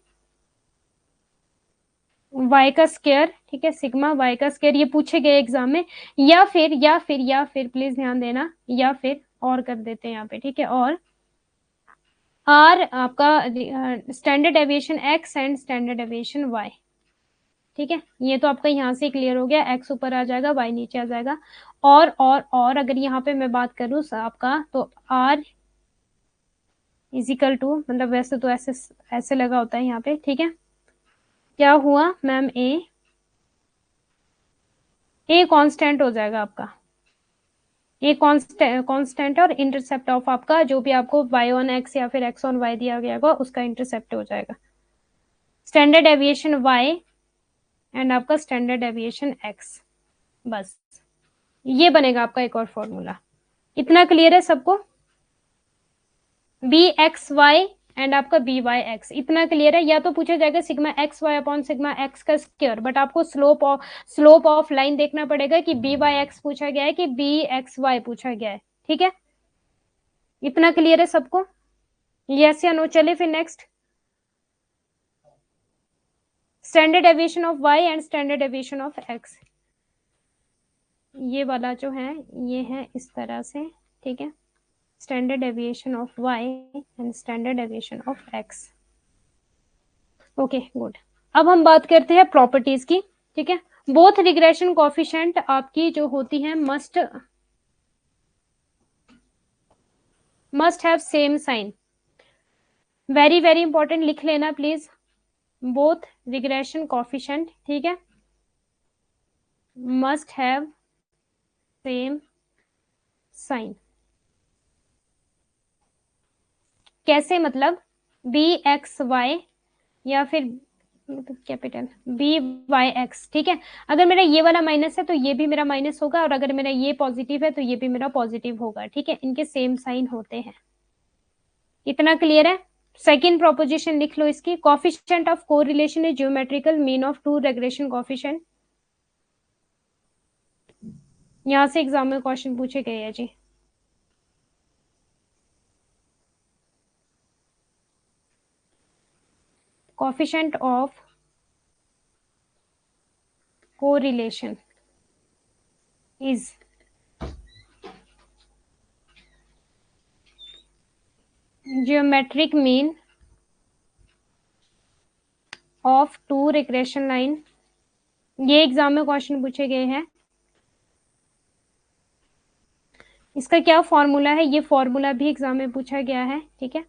वाई का स्क्वायर, ठीक है, सिग्मा वाई का स्क्वायर, ये पूछे गए एग्जाम में। या फिर प्लीज ध्यान देना, या फिर और कर देते हैं यहाँ पे, ठीक है। और आर आपका standard deviation X and standard deviation Y, ठीक है। ये तो आपका यहाँ से क्लियर हो गया, एक्स ऊपर आ जाएगा, वाई नीचे आ जाएगा। और अगर यहाँ पे मैं बात करूँ आपका, तो आर इजिकल टू, मतलब वैसे तो ऐसे ऐसे लगा होता है यहाँ पे, ठीक है। क्या हुआ मैम? ए कांस्टेंट हो जाएगा आपका, ये कांस्टेंट और इंटरसेप्ट ऑफ आपका जो भी आपको y ऑन x या फिर x ऑन y दिया गया होगा उसका इंटरसेप्ट हो जाएगा। स्टैंडर्ड डेविएशन y एंड आपका स्टैंडर्ड डेविएशन x, बस ये बनेगा आपका एक और फॉर्मूला। इतना क्लियर है सबको? बी एक्स वाई एंड आपका बी वाई एक्स, इतना क्लियर है? या तो पूछा जाएगा sigma X Y upon sigma X का स्क्वायर, बट आपको स्लोप ऑफ लाइन देखना पड़ेगा कि बी वाई एक्स पूछा गया है कि बी एक्स वाई पूछा गया है, ठीक है। इतना क्लियर है सबको? यस या नो? चले फिर next, standard deviation of y and standard deviation of x। ये वाला जो है ये है इस तरह से, ठीक है। Standard deviation of y and standard deviation of x। Okay good. अब हम बात करते हैं प्रॉपर्टीज की, ठीक है। बोथ रिग्रेशन कोफिशिएंट आपकी जो होती है must have same sign. Very very important, लिख लेना प्लीज। बोथ रिग्रेशन कोफिशिएंट, ठीक है, मस्ट हैव सेम साइन। कैसे? मतलब बी एक्स वाई या फिर कैपिटल बी वाई एक्स, ठीक है। अगर मेरा ये वाला माइनस है तो ये भी मेरा माइनस होगा, और अगर मेरा ये पॉजिटिव है तो ये भी मेरा पॉजिटिव होगा, ठीक है। इनके सेम साइन होते हैं। इतना क्लियर है? सेकेंड प्रोपोजिशन लिख लो इसकी, coefficient of correlation is geometrical mean of two regression coefficient. यहां से एग्जाम में क्वेश्चन पूछे गए हैं जी। Coefficient of correlation is geometric mean of two regression line. ये एग्जाम में क्वेश्चन पूछे गए हैं। इसका क्या फॉर्मूला है? ये फॉर्मूला भी एग्जाम में पूछा गया है, ठीक है।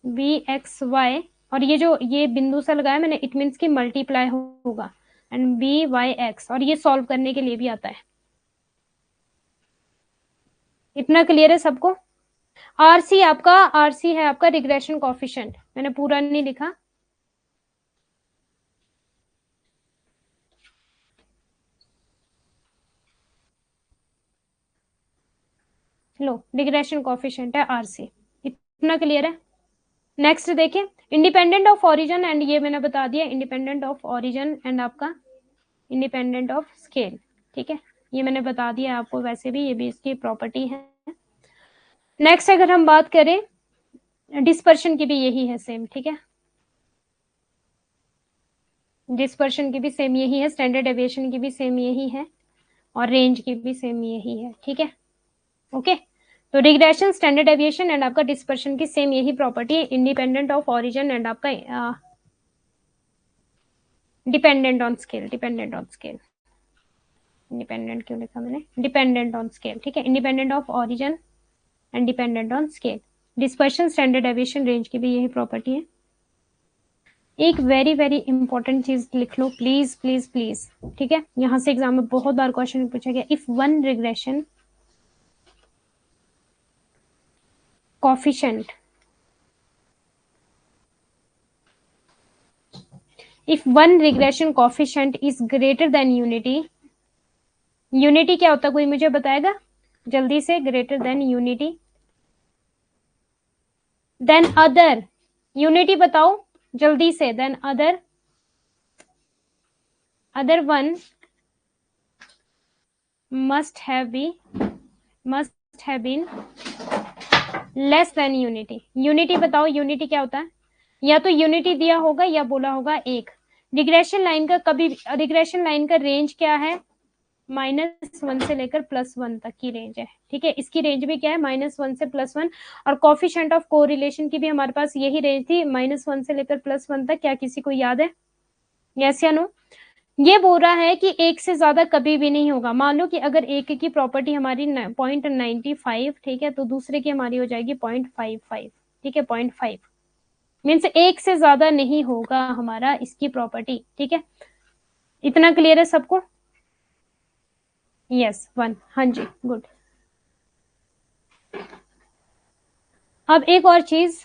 बी एक्स वाई, और ये जो ये बिंदु सा लगाया मैंने, इट मीन्स की मल्टीप्लाई होगा, एंड बी वाई एक्स, और ये सॉल्व करने के लिए भी आता है। इतना क्लियर है सबको? आरसी है आपका रिग्रेशन कोफिशिएंट, मैंने पूरा नहीं लिखा। लो रिग्रेशन कोफिशिएंट है RC। इतना क्लियर है। नेक्स्ट देखिए, इंडिपेंडेंट ऑफ ओरिजिन एंड, ये मैंने बता दिया इंडिपेंडेंट ऑफ ओरिजिन एंड आपका इंडिपेंडेंट ऑफ स्केल। ठीक है, ये मैंने बता दिया आपको, वैसे भी ये भी इसकी प्रॉपर्टी है। नेक्स्ट अगर हम बात करें डिस्पर्शन की भी यही है सेम। ठीक है, डिस्पर्शन की भी सेम यही है, स्टैंडर्ड डेविएशन की भी सेम यही है, और रेंज की भी सेम यही है। ठीक है, ओके। तो रिग्रेशन, स्टैंडर्ड डेविएशन एंड आपका डिस्पर्शन की सेम यही प्रॉपर्टी है, इंडिपेंडेंट ऑफ ओरिजिन एंड आपका dependent on scale. Dependent on scale, independent क्यों लिखा मैंने, डिपेंडेंट ऑन स्केल। ठीक है, independent of origin and dependent on scale. Dispersion, standard deviation, range की भी यही प्रॉपर्टी है। एक वेरी वेरी इंपॉर्टेंट चीज लिख लो प्लीज प्लीज प्लीज। ठीक है, यहां से एग्जाम में बहुत बार क्वेश्चन पूछा गया, if one regression coefficient, if one regression coefficient is greater than unity, unity क्या होता है कोई मुझे बताएगा जल्दी से, greater than unity, then other, unity बताओ जल्दी से, then other, other one must have been less than unity. Unity बताओ, यूनिटी क्या होता है, या तो यूनिटी दिया होगा या बोला होगा एक। रिग्रेशन लाइन का कभी, रिग्रेशन लाइन का रेंज क्या है, -1 से लेकर +1 तक की रेंज है। ठीक है, इसकी रेंज भी क्या है, -1 से +1, और कोफिशिएंट ऑफ कोरिलेशन की भी हमारे पास यही रेंज थी, -1 से लेकर +1 तक। क्या किसी को याद है, यस या नो? ये बोल रहा है कि एक से ज्यादा कभी भी नहीं होगा। मान लो कि अगर एक की प्रॉपर्टी हमारी 0.95, ठीक है, तो दूसरे की हमारी हो जाएगी 0.55। ठीक है, 0.5 मीन्स एक से ज्यादा नहीं होगा हमारा इसकी प्रॉपर्टी। ठीक है, इतना क्लियर है सबको? यस, 1, हाँ जी, गुड। अब एक और चीज,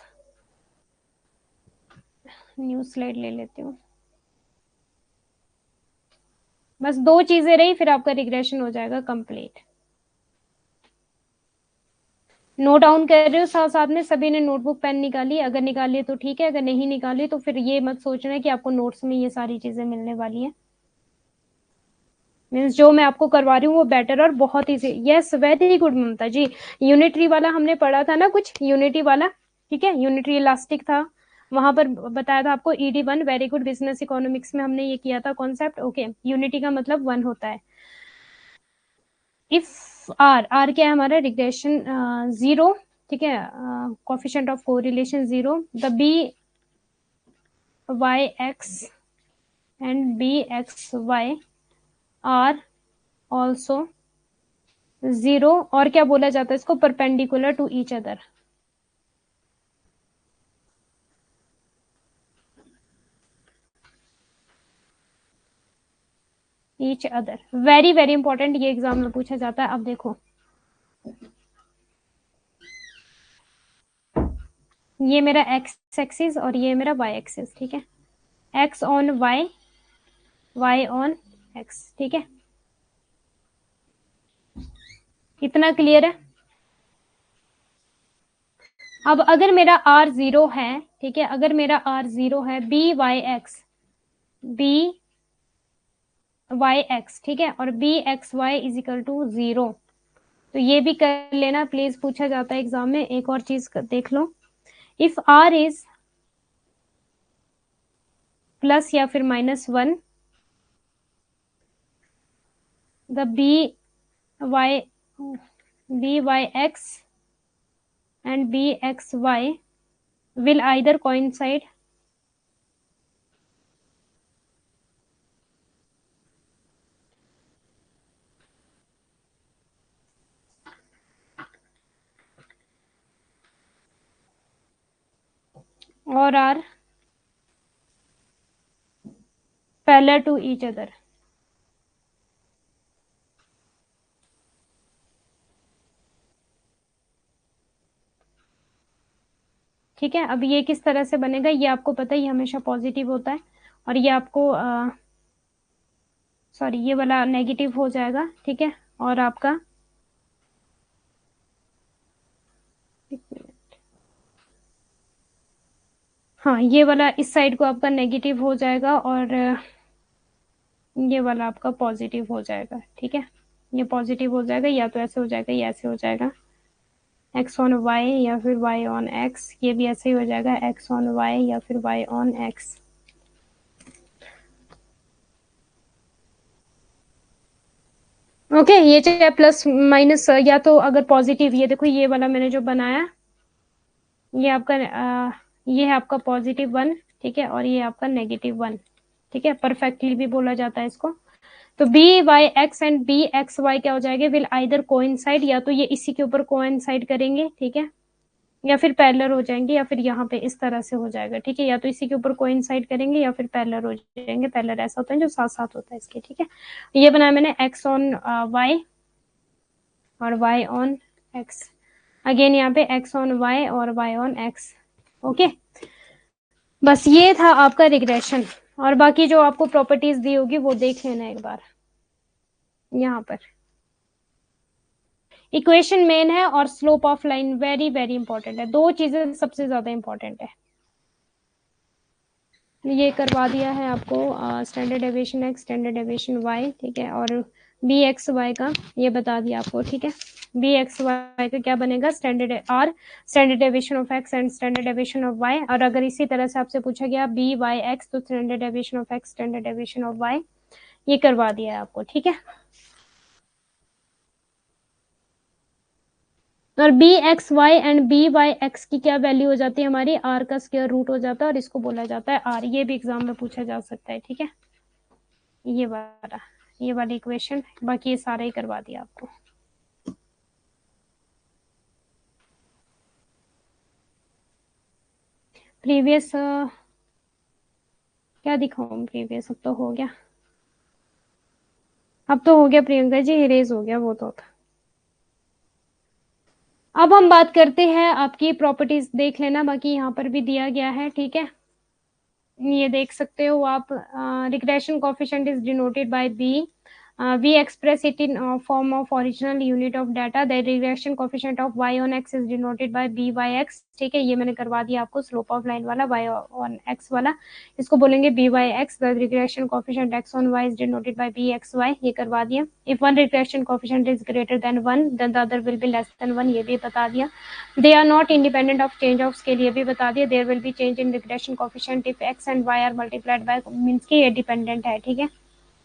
न्यू स्लाइड ले लेती हूँ, बस 2 चीजें रही, फिर आपका रिग्रेशन हो जाएगा कंप्लीट। नोट डाउन कर रहे हो साथ साथ में, सभी ने नोटबुक पेन निकाली? अगर निकाली तो ठीक है, अगर नहीं निकाली तो फिर ये मत सोचना कि आपको नोट्स में ये सारी चीजें मिलने वाली है। मीन्स जो मैं आपको करवा रही हूँ वो बेटर और बहुत इजी। यस, वेरी गुड ममता जी। यूनिटरी वाला हमने पढ़ा था ना कुछ, यूनिटी वाला, ठीक है, यूनिटरी इलास्टिक था, वहां पर बताया था आपको ED1। Very good, business economics में हमने ये किया था कॉन्सेप्ट। ओके, यूनिटी का मतलब 1 होता है। इफ आर क्या है हमारा, रिग्रेशन 0, ठीक है, coefficient of correlation 0, the BYX and BXY are also 0, और क्या बोला जाता है इसको, perpendicular to each other. Each other, very very important, ये एग्जाम में पूछा जाता है। अब देखो, ये मेरा एक्स एक्सिस और ये मेरा वाई एक्सिस। ठीक है, X on Y, Y on X. ठीक है, इतना क्लियर है? अब अगर मेरा R 0 है, ठीक है, अगर मेरा R 0 है, BYX, BYX, ठीक है, और BXY इज इक्वल टू 0, तो ये भी कर लेना प्लीज, पूछा जाता है एग्जाम में। एक और चीज देख लो, इफ R इज प्लस या फिर -1, the BYX and BXY will either coincide or are parallel to each other। ठीक है, अब ये किस तरह से बनेगा, ये आपको पता है, ये हमेशा पॉजिटिव होता है, और ये आपको सॉरी, ये वाला नेगेटिव हो जाएगा। ठीक है, और आपका हाँ, ये वाला इस साइड को आपका नेगेटिव हो जाएगा और ये वाला आपका पॉजिटिव हो जाएगा, ठीक है। ये पॉजिटिव हो जाएगा, या तो ऐसे हो जाएगा या ऐसे हो जाएगा, x ऑन y या फिर y ऑन x। ये भी ऐसे ही हो जाएगा, x ऑन y या फिर y ऑन x। ओके, ये चाहे प्लस माइनस या तो अगर पॉजिटिव, ये देखो ये वाला मैंने जो बनाया, ये आपका ये है आपका पॉजिटिव 1, ठीक है, और ये आपका नेगेटिव 1, ठीक है। परफेक्टली भी बोला जाता है इसको। तो B Y X and B x Y क्या हो जाएगा, विल आइदर कोइंसाइड, या तो ये इसी के ऊपर कोइंसाइड करेंगे, ठीक है, या फिर पैरेलल हो जाएंगे, या फिर यहाँ पे इस तरह से हो जाएगा, ठीक है। या तो इसी के ऊपर कोइंसाइड करेंगे या फिर पैरेलल हो जाएंगे। पैरेलल ऐसा होता है जो साथ साथ होता है इसके, ठीक है। ये बनाया मैंने एक्स ऑन वाई और वाई ऑन एक्स। अगेन यहाँ पे एक्स ऑन वाई और वाई ऑन एक्स। ओके, बस ये था आपका रिग्रेशन। और बाकी जो आपको प्रॉपर्टीज दी होगी वो देख लेना एक बार। यहाँ पर इक्वेशन मेन है और slope of line very very important है। दो चीजें सबसे ज्यादा इंपॉर्टेंट है। ये करवा दिया है आपको standard deviation X, standard deviation Y, ठीक है, और बी एक्स वाई का ये बता दिया आपको, ठीक है। बी एक्स वाई का क्या बनेगा, standard R, standard deviation of X and standard deviation of Y. और अगर इसी तरह से आपसे पूछा गया बी वाई एक्स, तो standard deviation of X, standard deviation of Y, ये करवा दिया है आपको, ठीक है। और B x Y and B Y X की क्या वैल्यू हो जाती है हमारी, आर का स्क्वायर रूट हो जाता है, और इसको बोला जाता है आर। ये भी एग्जाम में पूछा जा सकता है, ठीक है। ये वाली इक्वेशन, बाकी ये सारा ही करवा दिया आपको। प्रीवियस क्या दिखाऊं, प्रीवियस अब तो हो गया, अब तो हो गया प्रियंका जी, इरेज हो गया वो तो था। अब हम बात करते हैं आपकी प्रॉपर्टीज, देख लेना, बाकी यहाँ पर भी दिया गया है, ठीक है। ये देख सकते हो आप, regression coefficient is denoted by B, we express it in form of original unit of data. The regression coefficient of y on x is denoted by b by x, ठीक है। ये मैंने करवा दिया आपको, स्लोप ऑफ लाइन वाला y on x वाला, इसको बोलेंगे b by x। The regression coefficient x on y is denoted by b x y, ये करवा दिया। If one regression coefficient is greater than 1, then the other will be less than 1, ये भी बता दिया। They are not independent of change of scale, ये भी बता दिया। There will be change in regression coefficient if x and y are multiplied by, means कि ये डिपेंडेंट है, ठीक है,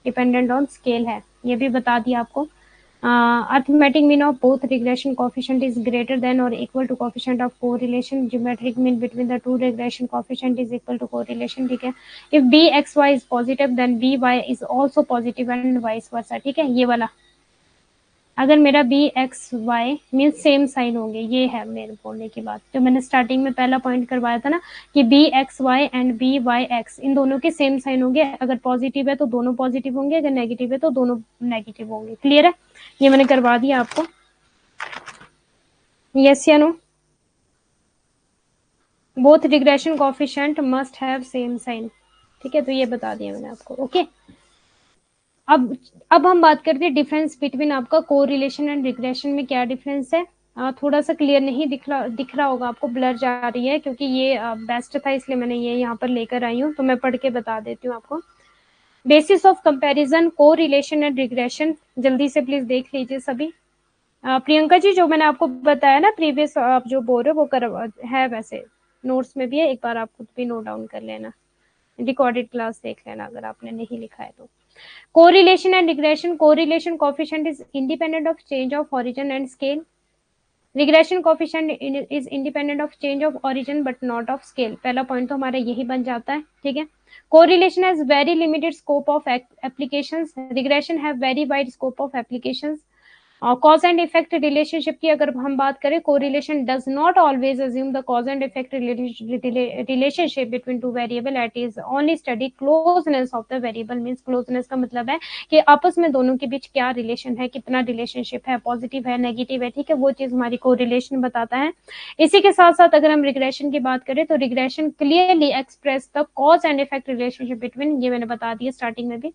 डिपेंडेंट ऑन स्केल है, ये भी बता दिया आपको। Arithmetic mean of both regression coefficient is greater than और equal to coefficient of correlation. Geometric mean between the two regression coefficient is equal to correlation, ठीक है। If b x Y is positive then b y is also positive and vice versa, ठीक है। ये वाला अगर मेरा b x y मीन same sign होंगे, ये है मेरे बोलने की बात, जो मैंने स्टार्टिंग में पहला पॉइंट करवाया था ना, कि b x Y and B Y x इन दोनों के सेम साइन होंगे। अगर पॉजिटिव है तो दोनों पॉजिटिव होंगे, अगर नेगेटिव है तो दोनों नेगेटिव होंगे। क्लियर है, ये मैंने करवा दिया आपको। यस या no, both regression coefficient must have same sign, ठीक है, तो ये बता दिया मैंने आपको। ओके, अब हम बात करते हैं डिफरेंस बिटवीन आपका कोरिलेशन एंड रिग्रेशन में क्या डिफरेंस है। थोड़ा सा क्लियर नहीं दिख रहा होगा आपको, ब्लर जा रही है, क्योंकि ये बेस्ट था इसलिए मैंने ये यहाँ पर लेकर आई हूँ। तो मैं पढ़ के बता देती हूँ आपको। Basis of comparison correlation and regression, जल्दी से प्लीज देख लीजिए सभी। प्रियंका जी, जो मैंने आपको बताया ना प्रीवियस, आप जो बोल रहे हो वो है, वैसे नोट्स में भी है, एक बार आप खुद भी नोट डाउन कर लेना, रिकॉर्डेड क्लास देख लेना अगर आपने नहीं लिखा है तो। Correlation and regression. Correlation coefficient is independent of change of origin and scale. Regression coefficient is independent of change of origin but not of scale. पहला पॉइंट तो हमारा यही बन जाता है, ठीक है। Correlation has very limited scope of applications. Regression have very wide scope of applications. और कॉज एंड इफेक्ट रिलेशनशिप की अगर हम बात करें, correlation does not always assume the cause and effect relationship between two variable, it is only study closeness of the variable. Means closeness का मतलब है कि आपस में दोनों के बीच क्या रिलेशन है, कितना रिलेशनशिप है, पॉजिटिव है, नेगेटिव है, ठीक है, वो चीज हमारी कोरिलेशन बताता है। इसी के साथ साथ अगर हम रिग्रेशन की बात करें तो regression clearly express the cause and effect relationship between, ये मैंने बता दिया स्टार्टिंग में भी।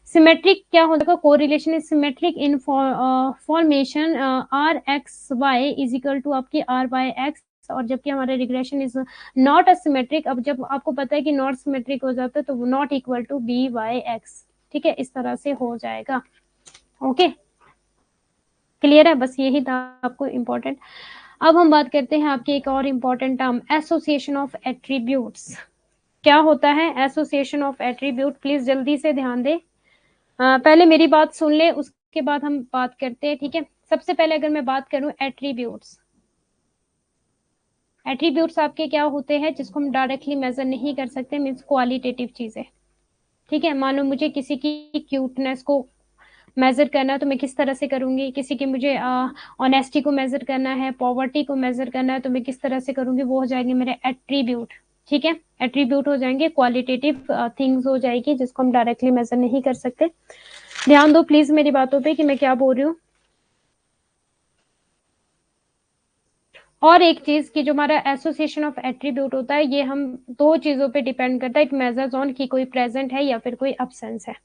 सिमेट्रिक क्या होगा, correlation is symmetric in formation R X Y is equal to आपकी आर वाई एक्स और जबकि हमारा रिग्रेशन इज नॉट असिमेट्रिक। अब जब आपको पता है कि नॉट सिमेट्रिक हो जाता है तो not equal to B Y X, ठीक है, इस तरह से हो जाएगा। ओके, क्लियर है? बस यही था आपको इम्पोर्टेंट। अब हम बात करते हैं आपके एक और important term, association of attributes. क्या होता है एसोसिएशन ऑफ एट्रीब्यूट? प्लीज जल्दी से ध्यान दे। पहले मेरी बात सुन ले, उसके बाद हम बात करते हैं, ठीक है। सबसे पहले अगर मैं बात करूं एट्रीब्यूट्स, एट्रीब्यूट्स आपके क्या होते हैं जिसको हम डायरेक्टली मेजर नहीं कर सकते, मीन्स क्वालिटेटिव चीजें, ठीक है। मानो मुझे किसी की क्यूटनेस को मेजर करना है तो मैं किस तरह से करूंगी, किसी की मुझे ऑनेस्टी को मेजर करना है, पॉवर्टी को मेजर करना है तो मैं किस तरह से करूंगी, वो हो जाएंगे मेरे एट्रीब्यूट, ठीक है। एट्रीब्यूट हो जाएंगे, क्वालिटेटिव थिंग्स हो जाएगी जिसको हम डायरेक्टली मेजर नहीं कर सकते। ध्यान दो प्लीज मेरी बातों पे कि मैं क्या बोल रही हूँ। और एक चीज कि जो हमारा एसोसिएशन ऑफ एट्रीब्यूट होता है ये हम दो चीजों पे डिपेंड करता है, इट मेजर्स ऑन कि कोई प्रेजेंट है या फिर कोई अब्सेंस है,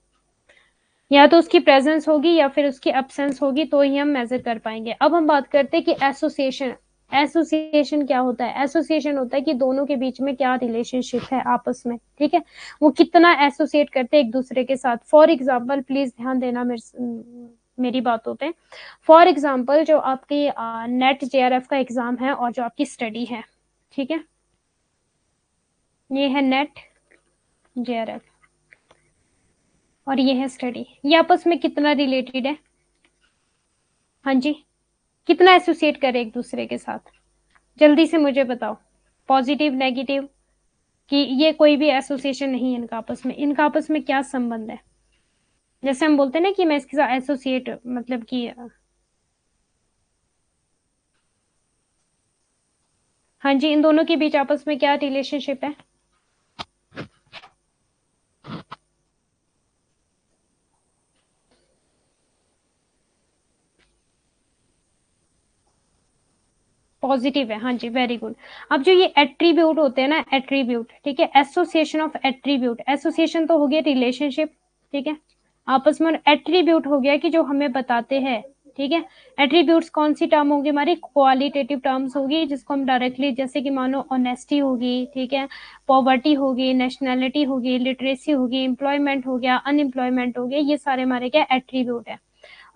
या तो उसकी प्रेजेंस होगी या फिर उसकी अब्सेंस होगी तो ही हम मेजर कर पाएंगे। अब हम बात करते हैं कि एसोसिएशन, एसोसिएशन क्या होता है? एसोसिएशन होता है कि दोनों के बीच में क्या रिलेशनशिप है आपस में, ठीक है, वो कितना एसोसिएट करते हैं एक दूसरे के साथ। फॉर एग्जाम्पल प्लीज ध्यान देना मेरी बातों पे। फॉर एग्जाम्पल जो आपकी नेट जेआरएफ का एग्जाम है और जो आपकी स्टडी है, ठीक है, ये है नेट जेआरएफ और ये है स्टडी, ये आपस में कितना रिलेटेड है? हाँ जी, कितना एसोसिएट करे एक दूसरे के साथ? जल्दी से मुझे बताओ, पॉजिटिव नेगेटिव, कि ये कोई भी एसोसिएशन नहीं है इनका आपस में, इनका आपस में क्या संबंध है? जैसे हम बोलते हैं ना कि मैं इसके साथ एसोसिएट, मतलब कि हाँ जी, इन दोनों के बीच आपस में क्या रिलेशनशिप है? पॉजिटिव है, हाँ जी, वेरी गुड। अब जो ये एट्रीब्यूट होते हैं ना, एट्रीब्यूट, ठीक है, एसोसिएशन ऑफ एट्रीब्यूट, एसोसिएशन तो हो गया रिलेशनशिप, ठीक है, आपस में, और एट्रीब्यूट हो गया कि जो हमें बताते हैं, ठीक है। एट्रीब्यूट्स कौन सी टर्म होगी हमारी? क्वालिटेटिव टर्म्स होगी जिसको हम डायरेक्टली, जैसे कि मानो ऑनेस्टी होगी, ठीक है, पॉवर्टी होगी, नेशनैलिटी होगी, लिटरेसी होगी, एम्प्लॉयमेंट हो गया, अनएम्प्लॉयमेंट हो गया, ये सारे हमारे क्या एट्रीब्यूट है।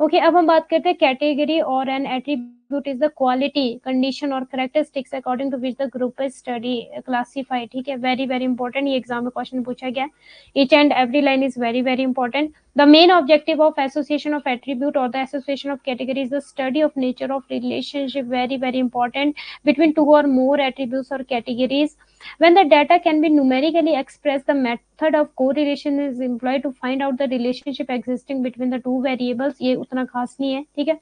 ओके, अब हम बात करते हैं कैटेगरी और an attribute is the quality, condition और characteristics according to which the group is study classified, ठीक है, वेरी वेरी इंपॉर्टेंट, ये एग्जाम में क्वेश्चन पूछा गया, each and every line is very very important. The main objective of association of attribute और the association of category is the study of nature of relationship, very very important, between two और more attributes और categories. When the data can be numerically expressed, the method of correlation is employed to find out the relationship existing between the two variables. ये उतना खास नहीं है, ठीक है।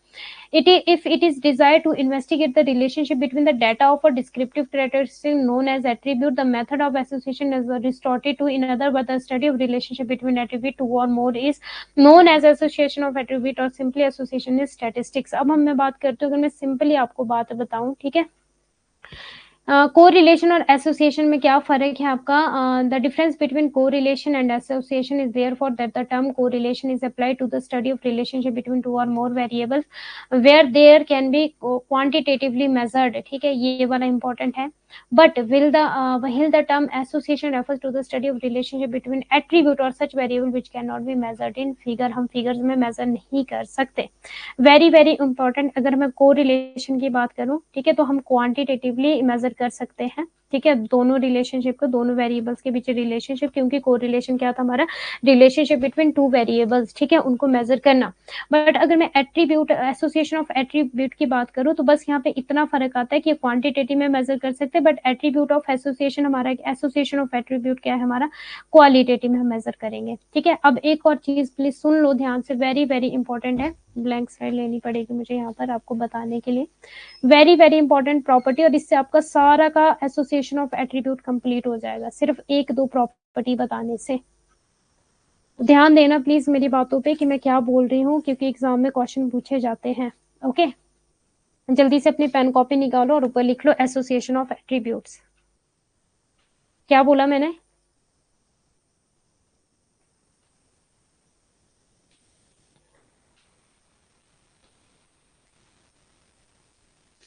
If it is desired to investigate the relationship between the data of a descriptive characteristic known as attribute, the method of association is resorted to. In other words, the study of relationship between attribute two or more is known as association of attribute or simply association is statistics. अब हम मैं बात करती हूँ, अगर मैं simply आपको बात बताऊं, ठीक है, कोरिलेशन और एसोसिएशन में क्या फर्क है आपका? The difference between correlation and association is therefore that the term correlation is applied to the study of relationship between two और more variables where there can be quantitatively measured, ठीक है, ये वाला इंपॉर्टेंट है। But while the term association refers to the study of relationship between attribute or such variable which cannot be measured in figure, हम figures में major नहीं कर सकते, वेरी वेरी इंपॉर्टेंट। अगर मैं कोरिलेशन की बात करूं, ठीक है, तो हम क्वांटिटेटिवली मेजर कर सकते हैं, ठीक है, दोनों रिलेशनशिप को, दोनों वेरिएबल्स के बीच रिलेशनशिप, क्योंकि कोरिलेशन क्या था हमारा? रिलेशनशिप बिटवीन टू वेरिएबल्स, ठीक है, उनको मेजर करना। बट अगर मैं एट्रीब्यूट, एसोसिएशन ऑफ एट्रीब्यूट की बात करूं तो बस यहाँ पे इतना फर्क आता है कि क्वांटिटेटिव में मेजर कर सकते हैं, बट एट्रीब्यूट ऑफ एसोसिएशन, हमारा एसोसिएशन ऑफ एट्रीब्यूट क्या है हमारा? क्वालिटेटिव में हम मेजर करेंगे, ठीक है। अब एक और चीज प्लीज सुन लो ध्यान से, वेरी वेरी इंपॉर्टेंट है, ब्लैंक स्लाइड लेनी पड़ेगी मुझे यहाँ पर आपको बताने के लिए, वेरी वेरी इंपॉर्टेंट प्रॉपर्टी, और इससे आपका सारा का एसोसिएशन ऑफ एट्रीब्यूट कंप्लीट हो जाएगा सिर्फ एक दो प्रॉपर्टी बताने से। ध्यान देना प्लीज मेरी बातों पे कि मैं क्या बोल रही हूँ, क्योंकि एग्जाम में क्वेश्चन पूछे जाते हैं। ओके, जल्दी से अपनी पेन कॉपी निकालो और ऊपर लिख लो एसोसिएशन ऑफ एट्रीब्यूट्स। क्या बोला मैंने?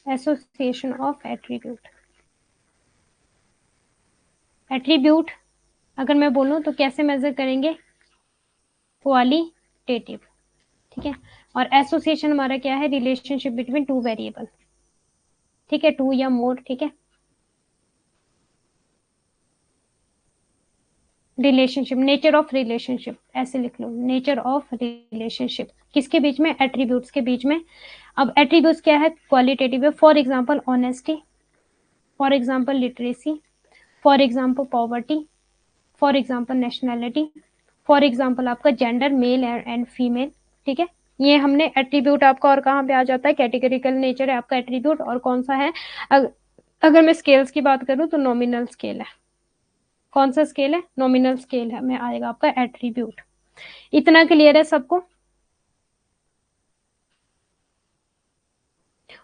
एसोसिएशन ऑफ एट्रीब्यूट, एट्रीब्यूट अगर मैं बोलूँ तो कैसे मेजर करेंगे, क्वालिटेटिव, ठीक है। और एसोसिएशन हमारा क्या है, रिलेशनशिप बिटवीन टू वेरिएबल, ठीक है, टू या मोर, ठीक है। रिलेशनशिप, नेचर ऑफ रिलेशनशिप ऐसे लिख लो, नेचर ऑफ रिलेशनशिप किसके बीच में, एट्रीब्यूट्स के बीच में। अब एट्रीब्यूट्स क्या है, क्वालिटेटिव है। For example honesty, for example literacy, for example poverty, for example nationality, for example आपका जेंडर मेल एंड फीमेल, ठीक है। ये हमने एट्रीब्यूट आपका, और कहाँ पे आ जाता है, कैटेगरिकल नेचर है आपका एट्रीब्यूट, और कौन सा है, अगर मैं स्केल्स की बात करूं तो नॉमिनल स्केल है। कौन सा स्केल है, नॉमिनल स्केल है में आएगा आपका एट्रीब्यूट। इतना क्लियर है सबको।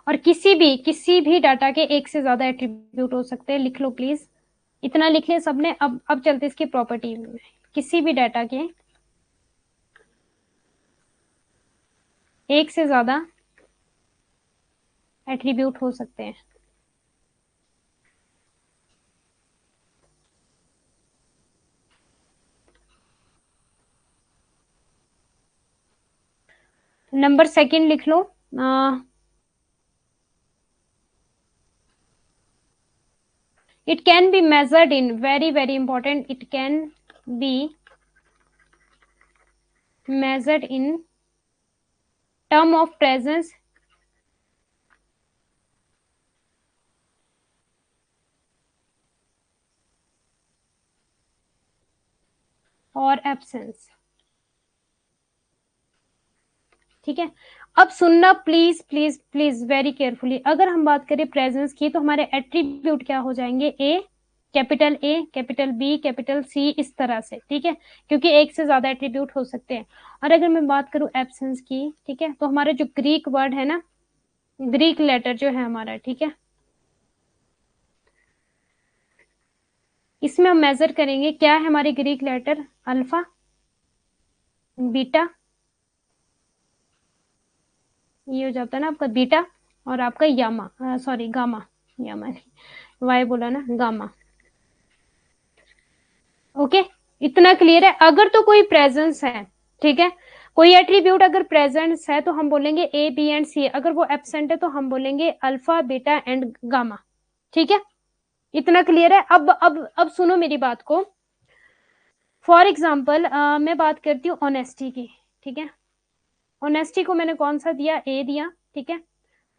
और किसी भी डाटा के एक से ज्यादा एट्रीब्यूट हो सकते हैं, लिख लो प्लीज, इतना लिख लिया सबने। अब चलते इसकी प्रॉपर्टी में। किसी भी डाटा के एक से ज्यादा एट्रीब्यूट हो सकते हैं। नंबर सेकंड लिख लो, it can be measured in, very important, it can be measured in term of presence और absence, ठीक है। अब सुनना please please please very carefully. अगर हम बात करें प्रेजेंस की तो हमारे एट्रीब्यूट क्या हो जाएंगे, ए कैपिटल बी कैपिटल सी, इस तरह से, ठीक है, क्योंकि एक से ज्यादा एट्रीब्यूट हो सकते हैं। और अगर मैं बात करूं एब्सेंस की, ठीक है, तो हमारे जो ग्रीक वर्ड है ना, ग्रीक लेटर जो है हमारा, ठीक है, इसमें हम मेजर करेंगे क्या है हमारे ग्रीक लेटर, अल्फा, बीटा, ये हो जाता है ना आपका बीटा, और आपका यामा, सॉरी गामा, यामा नहीं, वाई बोला ना, गामा। ओके, इतना क्लियर है। अगर तो कोई प्रेजेंस है, ठीक है, कोई एट्रीब्यूट अगर प्रेजेंस है तो हम बोलेंगे ए बी एंड सी, अगर वो एब्सेंट है तो हम बोलेंगे अल्फा बीटा एंड गामा, ठीक है। इतना क्लियर है। अब सुनो मेरी बात को। फॉर एग्जाम्पल मैं बात करती हूँ ऑनेस्टी की, ठीक है, ऑनेस्टी को मैंने कौन सा दिया, ए दिया, ठीक है।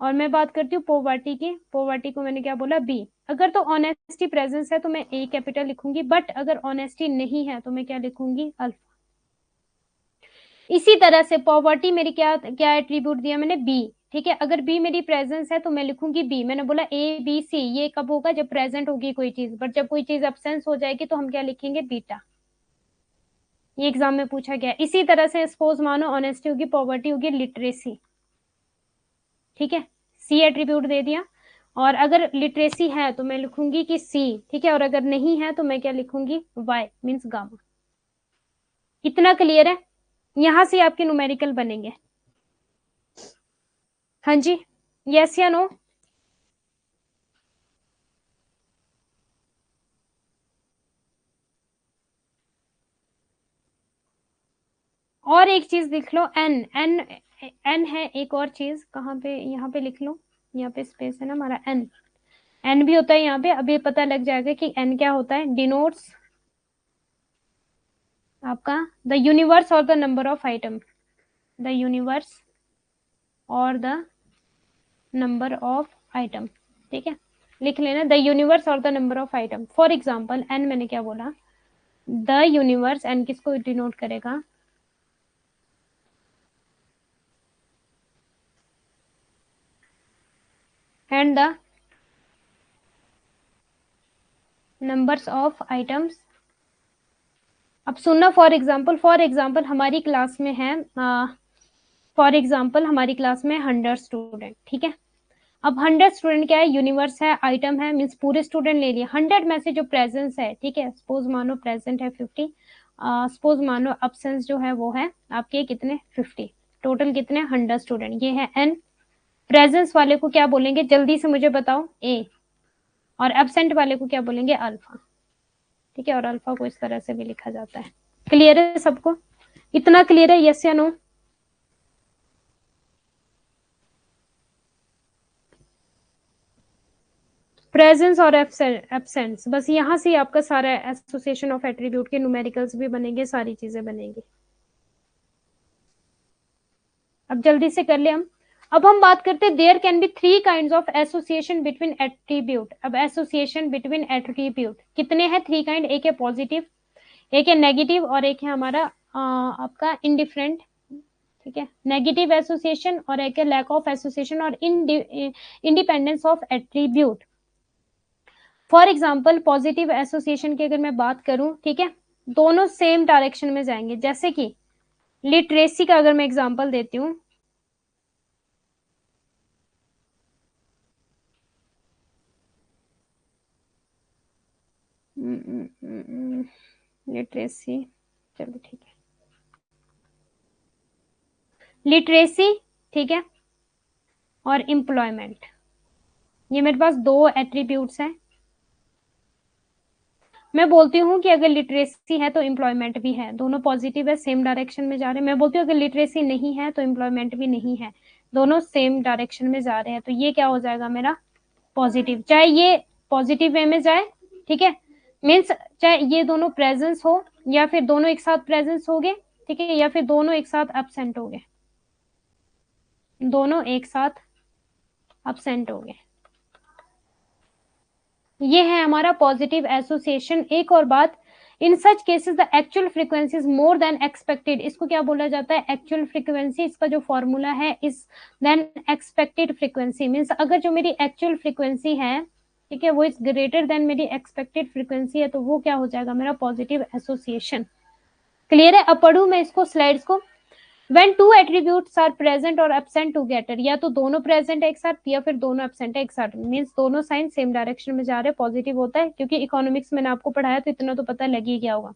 और मैं बात करती हूँ पोवर्टी की, पोवर्टी को मैंने क्या बोला, बी। अगर तो ऑनेस्टी प्रेजेंस है तो मैं ए कैपिटल लिखूंगी, बट अगर ऑनेस्टी नहीं है तो मैं क्या लिखूंगी, अल्फा। इसी तरह से पॉवर्टी मेरी क्या क्या एट्रीब्यूट दिया मैंने, बी, ठीक है। अगर बी मेरी प्रेजेंस है तो मैं लिखूंगी बी। मैंने बोला ए बी सी, ये कब होगा, जब प्रेजेंट होगी कोई चीज, बट जब कोई चीज एब्सेंस हो जाएगी तो हम क्या लिखेंगे, बीटा। ये एग्जाम में पूछा गया। इसी तरह से सपोज मानो ऑनेस्टी होगी, पॉवर्टी होगी, लिटरेसी, ठीक है, सी एट्रीब्यूट दे दिया। और अगर लिटरेसी है तो मैं लिखूंगी कि सी, ठीक है, और अगर नहीं है तो मैं क्या लिखूंगी, वाई मीन्स गामा। इतना क्लियर है। यहां से आपके न्यूमेरिकल बनेंगे। हाँ जी, यस या नो। और एक चीज लिख लो, एन एन एन है एक और चीज, कहाँ पे, यहाँ पे लिख लो, यहाँ पे स्पेस है ना हमारा, एन एन भी होता है यहाँ पे। अभी पता लग जाएगा कि एन क्या होता है, डिनोट्स आपका द यूनिवर्स और the number of item, the universe और द नंबर ऑफ आइटम, ठीक है, लिख लेना, द यूनिवर्स और the number of item. For example N मैंने क्या बोला, द यूनिवर्स, एन किसको डिनोट करेगा, and the numbers of items. अब सुनना, फॉर एग्जाम्पल हमारी क्लास में है, फॉर एग्जाम्पल हमारी क्लास में 100 स्टूडेंट, ठीक है। अब 100 स्टूडेंट क्या है, यूनिवर्स है, आइटम है, मीन्स पूरे स्टूडेंट ले लिए। 100 में से जो प्रेजेंस है, ठीक है, सपोज मानो प्रेजेंट है 50, सपोज मानो अब्सेंस जो है वो है आपके कितने, 50, टोटल कितने, 100 स्टूडेंट, ये है एन। प्रेजेंस वाले को क्या बोलेंगे, जल्दी से मुझे बताओ, ए, और एब्सेंट वाले को क्या बोलेंगे, अल्फा। ठीक है, और अल्फा को इस तरह से भी लिखा जाता है। क्लियर है सबको? इतना क्लियर है, यस या नो? प्रेजेंस और एब्सेंस, बस यहाँ से आपका सारा एसोसिएशन ऑफ एट्रीब्यूट के न्यूमेरिकल्स भी बनेंगे, सारी चीजें बनेंगी। अब जल्दी से कर ले हम। अब हम बात करते हैं, there can be 3 kinds of association between attribute. अब एसोसिएशन बिटवीन एट्रीब्यूट कितने हैं? 3 काइंड। एक है पॉजिटिव, एक है नेगेटिव, और एक है हमारा आपका इनडिफरेंट। ठीक है, नेगेटिव एसोसिएशन, और एक है लैक ऑफ एसोसिएशन और independence of attribute. For example positive association की अगर मैं बात करूं, ठीक है, दोनों सेम डायरेक्शन में जाएंगे। जैसे कि लिटरेसी का अगर मैं एग्जांपल देती हूँ, लिटरेसी, चलो ठीक है, लिटरेसी, ठीक है, और एम्प्लॉयमेंट, ये मेरे पास 2 एट्रीब्यूट्स हैं। मैं बोलती हूँ कि अगर लिटरेसी है तो एम्प्लॉयमेंट भी है, दोनों पॉजिटिव है, सेम डायरेक्शन में जा रहे हैं। मैं बोलती हूँ अगर लिटरेसी नहीं है तो एम्प्लॉयमेंट भी नहीं है, दोनों सेम डायरेक्शन में जा रहे हैं, तो ये क्या हो जाएगा मेरा? पॉजिटिव। चाहे ये पॉजिटिव वे में जाए, ठीक है, मीन्स चाहे ये दोनों प्रेजेंस हो या फिर दोनों एक साथ प्रेजेंस हो गए, ठीक है, या फिर दोनों एक साथ एब्सेंट हो गए, दोनों एक साथ एब्सेंट हो गए। ये है हमारा पॉजिटिव एसोसिएशन। एक और बात, in such cases the actual frequency is more than expected. इसको क्या बोला जाता है? Actual frequency. इसका जो फॉर्मूला है is than expected frequency, means अगर जो मेरी एक्चुअल फ्रीक्वेंसी है, ठीक है, वो इज ग्रेटर देन मेरी एक्सपेक्टेड फ्रीक्वेंसी है, तो वो क्या हो जाएगा? मेरा पॉजिटिव एसोसिएशन। क्लियर है? अब पढ़ू मैं इसको, स्लाइड्स को। When two attributes are present or absent together, या तो दोनों प्रेजेंट है एक साथ या फिर दोनों एब्सेंट है एक साथ, मीन्स दोनों साइन सेम डायरेक्शन में जा रहे हैं, पॉजिटिव होता है। क्योंकि इकोनॉमिक्स मैंने आपको पढ़ाया तो इतना तो पता लग ही गया होगा।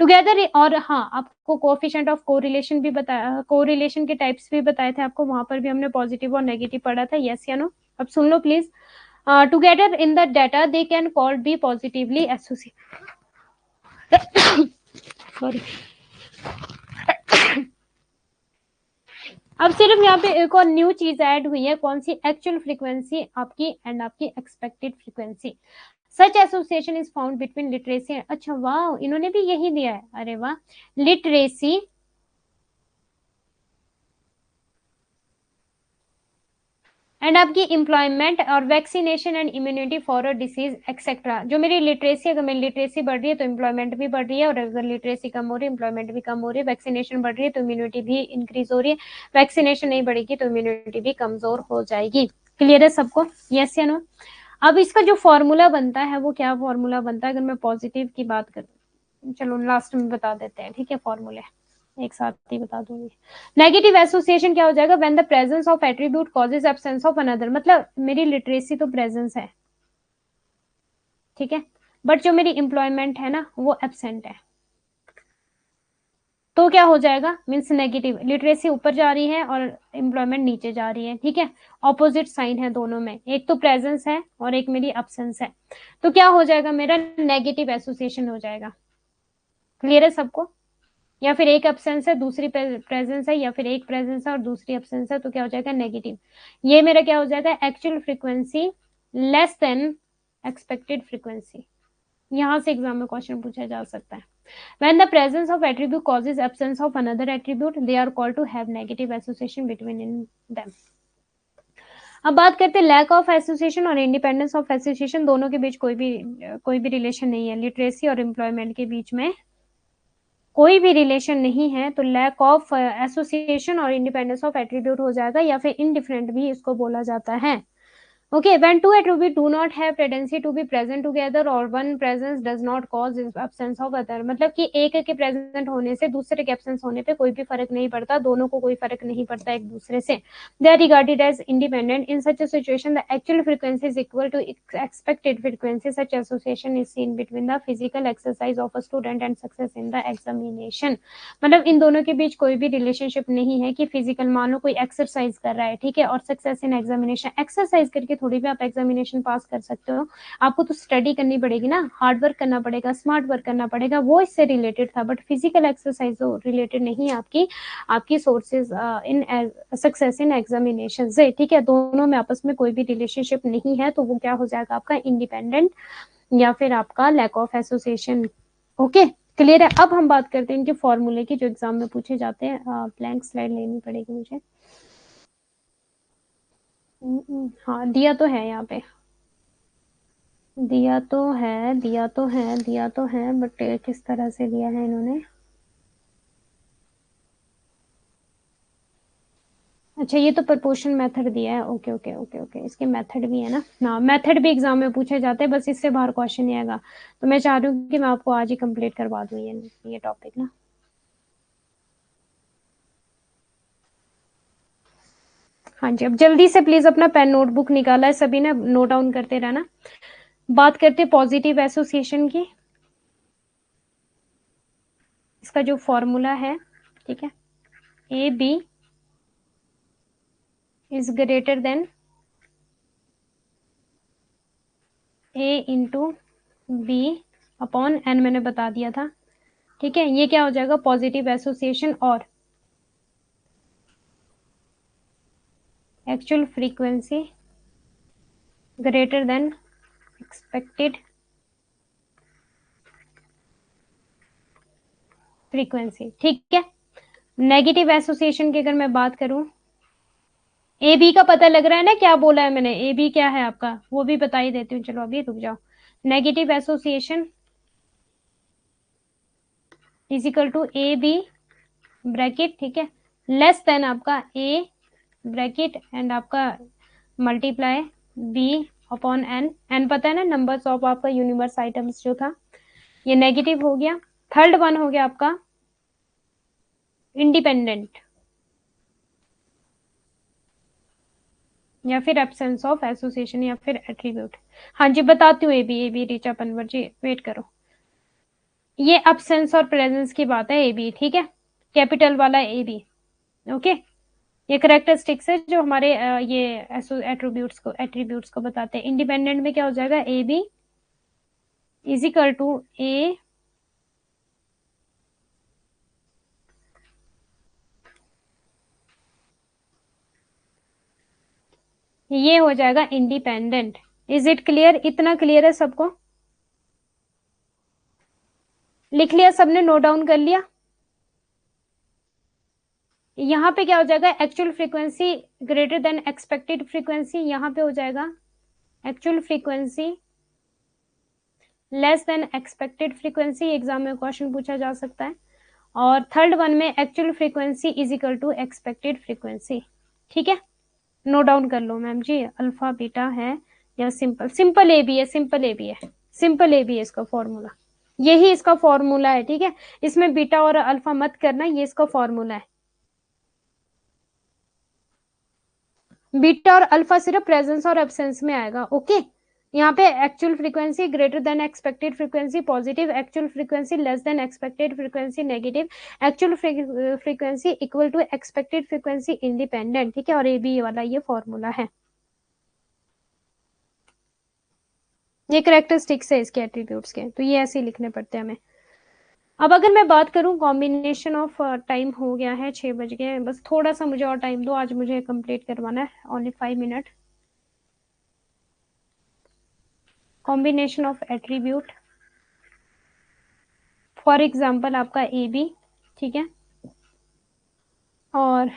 टुगेदर, और हाँ, आपको कोएफिशिएंट ऑफ कोरिलेशन भी बताया, कोरिलेशन के टाइप्स भी बताए थे आपको, वहां पर भी हमने पॉजिटिव और नेगेटिव पढ़ा था। यस या नो? अब सुन लो please. Together in the data they can called be positively associated. Sorry. अब सिर्फ यहाँ पे एक और न्यू चीज ऐड हुई है, कौन सी? एक्चुअल फ्रीक्वेंसी आपकी एंड आपकी expected frequency. Such association is found between literacy. अच्छा वाह, इन्होंने भी यही दिया है, अरे वाह। लिटरेसी एंड आपकी एम्प्लॉयमेंट और vaccination and immunity for a disease etcetera. जो मेरी लिटरेसी, अगर मेरी लिटरेसी बढ़ रही है तो एम्प्लॉयमेंट भी बढ़ रही है, और अगर लिटरेसी कम हो रही है एम्प्लॉयमेंट भी कम हो रही है। वैक्सीनेशन बढ़ रही है तो इम्यूनिटी भी इंक्रीज हो रही है, वैक्सीनेशन नहीं बढ़ेगी तो इम्यूनिटी भी कमजोर हो जाएगी। क्लियर है सबको? यस या नो? अब इसका जो फॉर्मूला बनता है वो क्या फॉर्मूला बनता है? अगर मैं पॉजिटिव की बात करूँ, चलो लास्ट में बता देते हैं, ठीक है, फॉर्मूले एक साथ ही बता दूंगी। नेगेटिव एसोसिएशन क्या हो जाएगा? When the presence of attribute causes absence of another. मतलब मेरी लिटरेसी तो प्रेजेंस है, ठीक है, बट जो मेरी एम्प्लॉयमेंट है ना वो एब्सेंट है, तो क्या हो जाएगा? Means negative. लिटरेसी ऊपर जा रही है और एम्प्लॉयमेंट नीचे जा रही है, ठीक है, ऑपोजिट साइन है दोनों में, एक तो प्रेजेंस है और एक मेरी एब्सेंस है, तो क्या हो जाएगा? मेरा नेगेटिव एसोसिएशन हो जाएगा। क्लियर है सबको? या फिर एक एब्सेंस है दूसरी प्रेजेंस है, या फिर एक प्रेजेंस है और दूसरी एब्सेंस है, तो क्या हो जाएगा? नेगेटिव। ये मेरा क्या हो जाएगा? Actual frequency less than expected frequency. यहां से एग्जाम में क्वेश्चन पूछा जा सकता है। When the presence of attribute causes absence of another attribute, they are called to have negative association between them. अब बात करते हैं लैक ऑफ एसोसिएशन और इंडिपेंडेंस ऑफ एसोसिएशन, दोनों के बीच कोई भी रिलेशन नहीं है। लिटरेसी और एम्प्लॉयमेंट के बीच में कोई भी रिलेशन नहीं है, तो लैक ऑफ एसोसिएशन और इंडिपेंडेंस ऑफ एट्रीब्यूट हो जाएगा, या फिर इनडिफरेंट भी इसको बोला जाता है। Okay, when two attributes do not have tendency to be present together or one presence does not cause absence of other, मतलब कि एक के प्रेजेंट होने से दूसरे के एब्सेंस होने पे कोई भी फर्क नहीं पड़ता, दोनों को कोई फर्क नहीं पड़ता एक दूसरे से। They are regarded as independent. In such a situation, the actual frequency is equal to expected frequency. Such association is seen between the physical exercise of a student and success in the examination. मतलब इन दोनों के बीच कोई भी relationship नहीं है कि physical, मान लो कोई एक्सरसाइज कर रहा है, ठीक है, और सक्सेस इन एग्जामिनेशन, एक्सरसाइज करके थोड़ी भी आप एग्जामिनेशन पास कर सकते हो। आपको तो स्टडी करनी पड़ेगी ना, हार्ड वर्क करना पड़ेगा, स्मार्ट वर्क करना पड़ेगा, वो इससे रिलेटेड था। बट फिजिकल एक्सरसाइज तो रिलेटेड नहीं है आपकी sources in success in examination से, ठीक है। दोनों में आपस में कोई भी रिलेशनशिप नहीं है, तो वो क्या हो जाएगा आपका इंडिपेंडेंट या फिर आपका lack of association. Okay, clear है। अब हम बात करते हैं इनके फॉर्मूले की जो एग्जाम में पूछे जाते हैं। ब्लैंक स्लाइड लेनी पड़ेगी मुझे। हाँ, दिया तो है यहाँ पे, दिया तो है, दिया तो है, दिया तो है, बट किस तरह से दिया है इन्होंने। अच्छा, ये तो प्रपोर्शन मेथड दिया है। ओके ओके ओके ओके, इसके मेथड भी है ना। ना, मेथड भी एग्जाम में पूछे जाते हैं, बस इससे बाहर क्वेश्चन नहीं आएगा। तो मैं चाह रही हूँ कि मैं आपको आज ही कंप्लीट करवा दूँ ये टॉपिक ना। हाँ जी, अब जल्दी से प्लीज अपना पेन नोटबुक निकाला है सभी ने, नोट डाउन करते रहना। बात करते हैं पॉजिटिव एसोसिएशन की। इसका जो फॉर्मूला है, ठीक है, A B is greater than A into B upon N, मैंने बता दिया था, ठीक है। ये क्या हो जाएगा, पॉजिटिव एसोसिएशन और actual frequency greater than expected frequency, ठीक है। नेगेटिव एसोसिएशन की अगर मैं बात करूं, ए बी का पता लग रहा है ना क्या बोला है मैंने, ए बी क्या है आपका, वो भी बता ही देती हूँ। चलो अभी रुक जाओ। Negative association is equal to A B bracket, ठीक है, लेस देन आपका ए ब्रैकेट एंड आपका multiply B upon N. N पता है ना, नंबर्स ऑफ आपका यूनिवर्स आइटम्स जो था, ये नेगेटिव हो गया। थर्ड वन हो गया आपका इंडिपेंडेंट या फिर एब्सेंस ऑफ एसोसिएशन या फिर एट्रीब्यूट। हाँ जी, बताती हूँ। A B Richa Panwar ji, wait करो। ये एब्सेंस और प्रेजेंस की बात है, ए बी, ठीक है, कैपिटल वाला ए बी। ओके, ये करेक्टरिस्टिक्स है जो हमारे ये एट्रीब्यूट्स को बताते हैं। इंडिपेंडेंट में क्या हो जाएगा, A B is equal to a ये हो जाएगा इंडिपेंडेंट। इज इट क्लियर, इतना क्लियर है सबको, लिख लिया सबने, नोट डाउन कर लिया। यहाँ पे क्या हो जाएगा, actual frequency greater than expected frequency, यहाँ पे हो जाएगा actual frequency less than expected frequency, exam में क्वेश्चन पूछा जा सकता है। और थर्ड वन में actual frequency is equal to expected frequency, ठीक है। नोट डाउन कर लो मैम जी, अल्फा बीटा है या सिंपल, सिंपल ए बी है, सिंपल ए बी है, सिंपल ए बी है इसका फॉर्मूला, यही इसका फॉर्मूला है, ठीक है। इसमें बीटा और अल्फा मत करना, ये इसका फॉर्मूला है। बीटा और अल्फा सिर्फ प्रेजेंस और एब्सेंस में आएगा। ओके, यहाँ पे actual frequency greater than expected frequency positive, actual frequency less than expected frequency negative, actual frequency equal to expected frequency independent, ठीक है। और ए बी वाला ये फॉर्मूला है, ये करेक्टरिस्टिक्स है इसके एट्रीब्यूट्स के, तो ये ऐसे ही लिखने पड़ते हैं हमें। अब अगर मैं बात करूं कॉम्बिनेशन ऑफ, टाइम हो गया है, 6 बज गए, बस थोड़ा सा मुझे और टाइम दो, आज मुझे कंप्लीट करवाना है, only 5 minute. Combination of attribute, for example आपका ए बी, ठीक है, और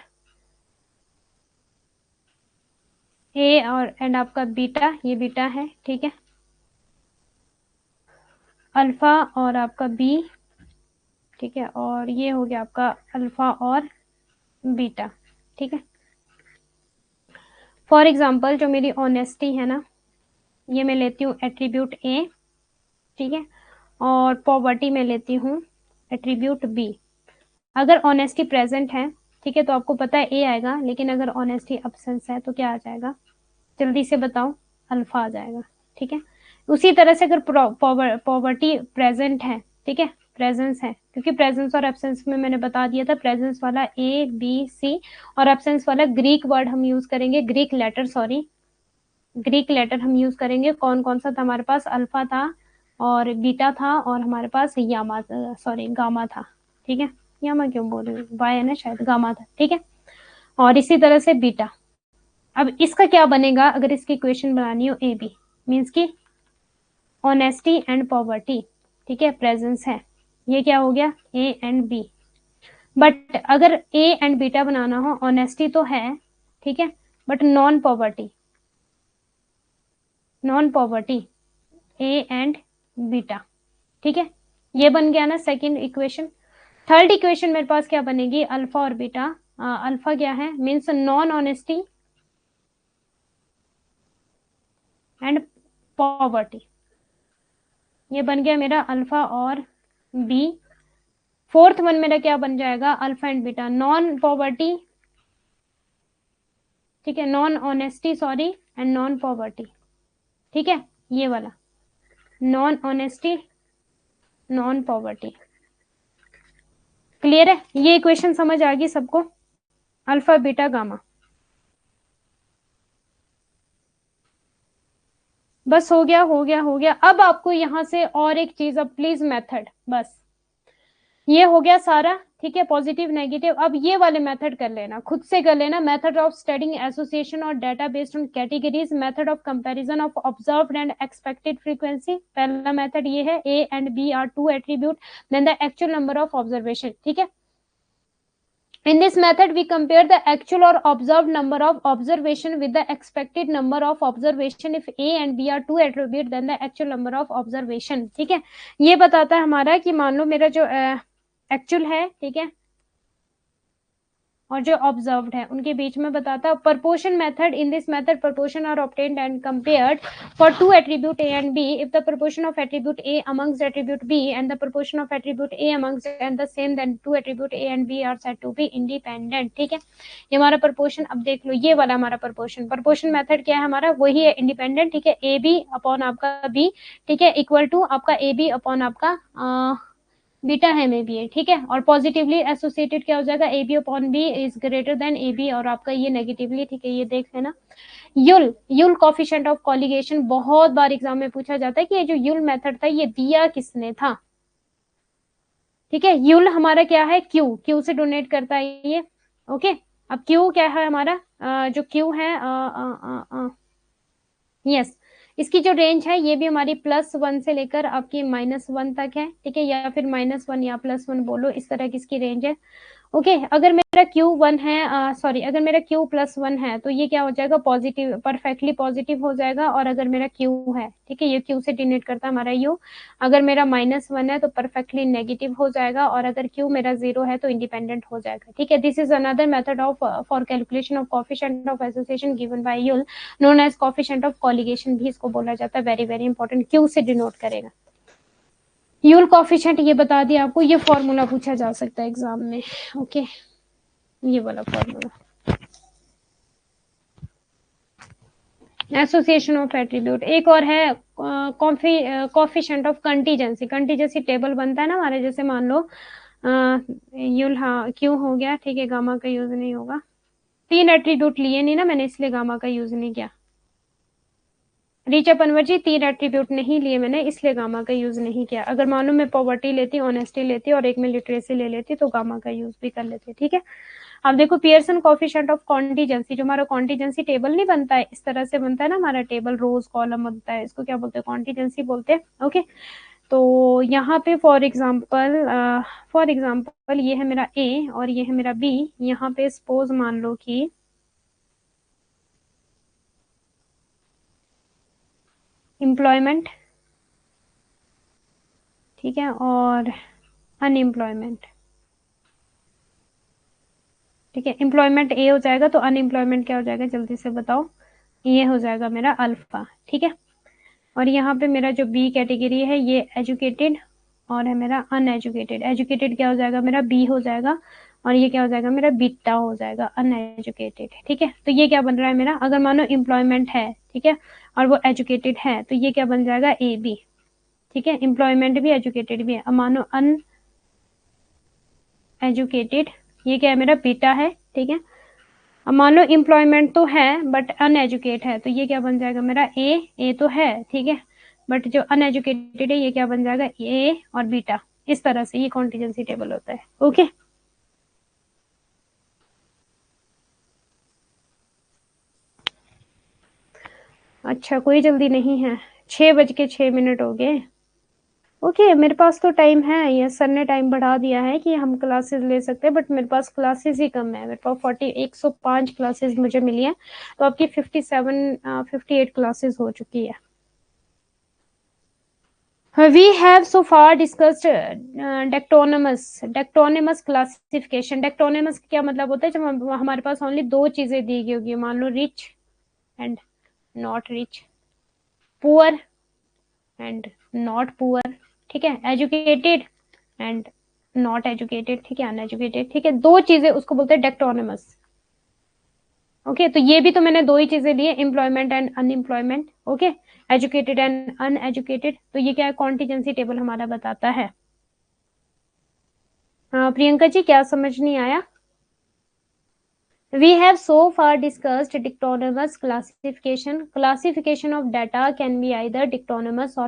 ए और एंड आपका बीटा, ये बीटा है, ठीक है, अल्फा और आपका बी, ठीक है, और ये हो गया आपका अल्फा और बीटा, ठीक है। फॉर एग्जाम्पल जो मेरी ऑनेस्टी है ना, ये मैं लेती हूँ एट्रीब्यूट ए, ठीक है, और पॉवर्टी में लेती हूँ एट्रीब्यूट बी। अगर ऑनेस्टी प्रेजेंट है, ठीक है, तो आपको पता है ए आएगा, लेकिन अगर ऑनेस्टी अब्सेंस है तो क्या आ जाएगा, जल्दी से बताओ, अल्फा आ जाएगा, ठीक है। उसी तरह से अगर पॉवर्टी प्रेजेंट है, ठीक है, प्रेजेंस है, क्योंकि प्रेजेंस और एब्सेंस में मैंने बता दिया था, प्रेजेंस वाला ए बी सी और एब्सेंस वाला ग्रीक वर्ड हम यूज करेंगे, Greek letter, sorry, Greek letter हम यूज करेंगे। कौन कौन सा था हमारे पास? अल्फा था और बीटा था और हमारे पास यामा, सॉरी गामा था। ठीक है, यामा क्यों बोल रही हूँ, वाई है ना शायद, गामा था। ठीक है, और इसी तरह से बीटा। अब इसका क्या बनेगा अगर इसकी इक्वेशन बनानी हो? ए बी मीन्स की ऑनेस्टी एंड पॉवर्टी। ठीक है, प्रेजेंस है, ये क्या हो गया? ए एंड बी। बट अगर ए एंड बीटा बनाना हो, ऑनेस्टी तो है, ठीक है, but non poverty, non poverty A and beta. ठीक है, ये बन गया ना सेकंड इक्वेशन। थर्ड इक्वेशन मेरे पास क्या बनेगी? अल्फा और बीटा। अल्फा क्या है? Means non honesty and poverty. ये बन गया मेरा अल्फा और बी। फोर्थ वन मेरा क्या बन जाएगा? Alpha and beta, non poverty, ठीक है, non honesty sorry, and non poverty. ठीक है, ये वाला non honesty non poverty. Clear है? ये इक्वेशन समझ आ गई सबको? Alpha beta gamma. बस हो गया, हो गया, हो गया। अब आपको यहां से और एक चीज, अब प्लीज मेथड, बस ये हो गया सारा। ठीक है, पॉजिटिव नेगेटिव। अब ये वाले मेथड कर लेना, खुद से कर लेना। मेथड ऑफ स्टडिंग एसोसिएशन और data based on categories, method of comparison of observed and expected frequency. पहला मेथड ये है, A and B are two attribute, then the actual number of observation. ठीक है, in this method we compare the actual or observed number of observation with the expected number of observation if a and b are two attribute then the actual number of observation। ठीक है, ये बताता है हमारा कि मान लो मेरा जो एक्चुअल है, ठीक है, और जो ऑब्जर्व्ड है उनके बीच में बताता है। Proportion method, in this method proportion are obtained and compared for two attribute A and B if the proportion of attribute A amongst attribute B and the proportion of attribute A amongst and the same, then two attribute A and B are said to be independent. ठीक है, ये हमारा proportion. अब देख लो ये वाला हमारा proportion. Proportion method क्या है हमारा? वही है, इंडिपेंडेंट। ठीक है, ए बी अपॉन आपका बी, ठीक है, इक्वल टू आपका ए बी अपॉन आपका बीटा है में बी है। ठीक है, और पॉजिटिवली एसोसिएटेड क्या हो जाएगा? ए B upon B is greater than A B, और आपका ये नेगेटिवली। ठीक है, ये देख लेना। Yule, Yule coefficient of colligation, बहुत बार एग्जाम में पूछा जाता है कि ये जो युल मेथड था ये दिया किसने था? ठीक है, युल हमारा क्या है? क्यू, क्यू से डोनेट करता है ये। ओके, अब क्यू क्या है हमारा? जो क्यू है यस, इसकी जो रेंज है ये भी हमारी +1 से लेकर आपकी -1 तक है। ठीक है, या फिर -1 या +1 बोलो, इस तरह की इसकी रेंज है। ओके, अगर मेरा Q1 है, सॉरी, अगर मेरा Q +1 है तो ये क्या हो जाएगा? पॉजिटिव, परफेक्टली पॉजिटिव हो जाएगा। और अगर मेरा Q है, ठीक है, ये Q से डिनोट करता है हमारा U, अगर मेरा -1 है तो परफेक्टली नेगेटिव हो जाएगा। और अगर Q मेरा 0 है तो इंडिपेंडेंट हो जाएगा। ठीक है, this is another method of for calculation of coefficient of association given by Yule, known as coefficient of colligation भी इसको बोला जाता है। वेरी वेरी इंपॉर्टेंट, Q से डिनोट करेगा। यूल कोफिशिएंट ये बता दिया आपको, ये फॉर्मूला पूछा जा सकता है एग्जाम में। ओके, ये वाला फॉर्मूला, एसोसिएशन ऑफ एट्रीब्यूट। एक और है coefficient of contingency. Contingency table बनता है ना हमारे, जैसे मान लो यूल, हाँ क्यों हो गया, ठीक है, गामा का यूज नहीं होगा। 3 एट्रीब्यूट लिए नहीं ना मैंने, इसलिए गामा का यूज नहीं किया। रीचा पनवर जी, 3 एट्रीब्यूट नहीं लिए मैंने, इसलिए गामा का यूज नहीं किया। अगर मानो मैं पॉवर्टी लेती, ऑनेस्टी लेती और एक में लिटरेसी ले लेती तो गामा का यूज भी कर लेते। ठीक है, अब देखो पियर्सन कोफिशिएंट ऑफ कॉन्टीजेंसी, जो हमारा कॉन्टीजेंसी टेबल नहीं बनता है, इस तरह से बनता है ना हमारा टेबल, रोज कॉलम बनता है, इसको क्या बोलते हैं? कॉन्टीजेंसी बोलते हैं। ओके, तो यहाँ पे फॉर एग्जाम्पल ये है मेरा ए और ये है मेरा बी। यहाँ पे सपोज मान लो कि एम्प्लॉयमेंट, ठीक है, और अनएम्प्लॉयमेंट। ठीक है, एम्प्लॉयमेंट ए हो जाएगा तो अनएम्प्लॉयमेंट क्या हो जाएगा? जल्दी से बताओ। ये हो जाएगा मेरा अल्फा। ठीक है, और यहाँ पे मेरा जो बी कैटेगरी है ये एजुकेटेड और है मेरा अनएजुकेटेड। एजुकेटेड क्या हो जाएगा? मेरा बी हो जाएगा, और ये क्या हो जाएगा? मेरा बीटा हो जाएगा, अनएजुकेटेड। ठीक है, तो ये क्या बन रहा है मेरा? अगर मानो एम्प्लॉयमेंट है, ठीक है, और वो एजुकेटेड है तो ये क्या बन जाएगा? ए बी। ठीक है, एम्प्लॉयमेंट भी एजुकेटेड भी है। अब मानो अनएजुकेटेड, ये क्या है मेरा? बीटा है। ठीक है, अब मान लो एम्प्लॉयमेंट तो है बट अनएजुकेट है, तो ये क्या बन जाएगा मेरा ए तो है, ठीक है, बट जो अनएजुकेटेड है ये क्या बन जाएगा ए और बीटा। इस तरह से ये कॉन्टिजेंसी टेबल होता है। ओके, अच्छा कोई जल्दी नहीं है, 6:06 हो गए। ओके, मेरे पास तो टाइम है, ये सर ने टाइम बढ़ा दिया है कि हम क्लासेस ले सकते हैं, बट मेरे पास क्लासेस ही कम है, मेरे पास 105 क्लासेस मुझे मिली है, तो आपकी 58 क्लासेस हो चुकी है। We have so far discussed dichotomous classification. Dichotomous क्या मतलब होता है, जब हमारे पास ओनली दो चीजें दी गई होगी, मान लो rich and not rich, poor and not poor, ठीक है, एजुकेटेड एंड नॉट एजुकेटेड, ठीक है, अनएजुकेटेड, ठीक है, दो चीजें, उसको बोलते हैं डेक्टोनमस। ओके, तो ये भी तो मैंने दो ही चीजें ली है, employment and unemployment. Okay, educated and uneducated, तो ये क्या है, कॉन्टिजेंसी टेबल हमारा बताता है। हाँ प्रियंका जी, क्या समझ नहीं आया? We have so far discussed dictonymous classification. Classification of data can be either dictonymous or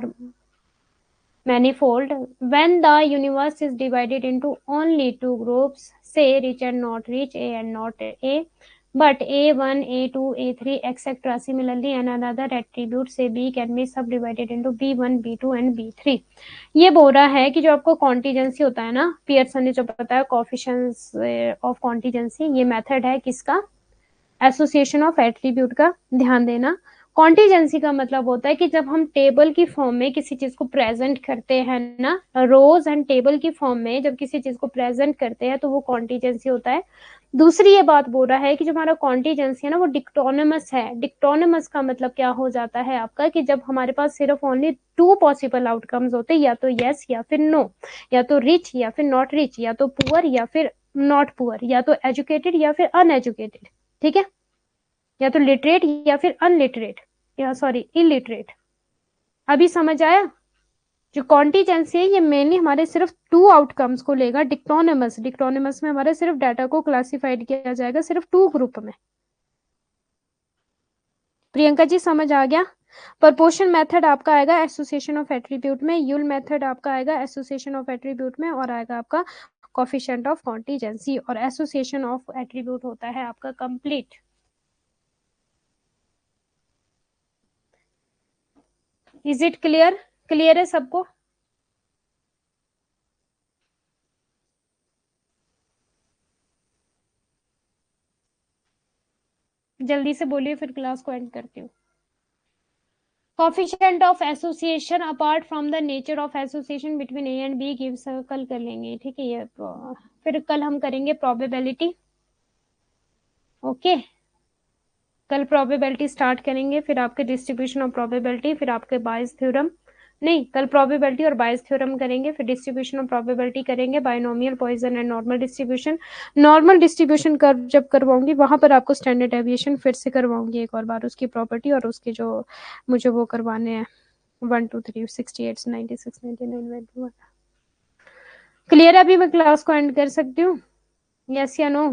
manifold. When the universe is divided into only two groups, say rich and not rich, A and not A, but A1, A2, A3, etc. Similarly, another attribute say B can be subdivided into B1, B2 and B3. ये बोल रहा है कि जो आपको contingency होता है ना, पियर्सन ने जो बताया कोफिशिएंट्स ऑफ कॉन्टीजेंसी, ये मेथड है किसका, एसोसिएशन ऑफ एट्रीब्यूट का। ध्यान देना, कॉन्टीजेंसी का मतलब होता है कि जब हम टेबल की फॉर्म में किसी चीज को प्रेजेंट करते हैं ना, रोज एंड टेबल की फॉर्म में जब किसी चीज को प्रेजेंट करते हैं तो वो कॉन्टीजेंसी होता है। दूसरी ये बात बोल रहा है कि जो हमारा कॉन्टीजेंसी है ना वो डिक्टोनमस है। डिक्टोनमस का मतलब क्या हो जाता है आपका, कि जब हमारे पास सिर्फ ओनली टू पॉसिबल आउटकम्स होते हैं, या तो यस या फिर नो, या तो रिच या फिर नॉट रिच, या तो पुअर या फिर नॉट पुअर, या तो एजुकेटेड या फिर अनएजुकेटेड, ठीक है, या तो लिटरेट या फिर अनलिटरेट, या सॉरी इलिटरेट। अभी समझ आया? जो कॉन्टीजेंसी है ये मेनली हमारे सिर्फ टू आउटकम्स को लेगा। डिक्टोनमस, डिक्टोनमस में हमारे सिर्फ डाटा को क्लासिफाइड किया जाएगा सिर्फ टू ग्रुप में। प्रियंका जी समझ आ गया? प्रपोर्शन मेथड आपका आएगा एसोसिएशन ऑफ एट्रीब्यूट में, यूल मेथड आपका आएगा एसोसिएशन ऑफ एट्रीब्यूट में, और आएगा आपका कोफिशिएंट ऑफ कॉन्टीजेंसी, और एसोसिएशन ऑफ एट्रीब्यूट होता है आपका complete. Is it clear? Clear है सबको? जल्दी से बोलिए, फिर क्लास को एंड करती हूँ। Coefficient of association apart from the nature of association between A and B gives, कल कर लेंगे, ठीक है, ये फिर कल हम करेंगे प्रोबेबिलिटी। ओके, कल प्रोबेबिलिटी स्टार्ट करेंगे, फिर आपके डिस्ट्रीब्यूशन ऑफ प्रोबेबिलिटी, फिर आपके बायस थ्योरम, नहीं कल प्रोबेबिलिटी और बायस थ्योरम करेंगे, फिर डिस्ट्रीब्यूशन ऑफ प्रोबेबिलिटी करेंगे, binomial, Poisson and normal distribution. Normal distribution curve जब करवाऊंगी वहां पर आपको स्टैंडर्ड डेविएशन फिर से करवाऊंगी एक और बार, उसकी प्रॉपर्टी और उसके जो मुझे वो करवाने हैं 1 2 3 68 96 99 91। क्लियर है? अभी मैं क्लास को एंड कर सकती हूँ, यस या नो?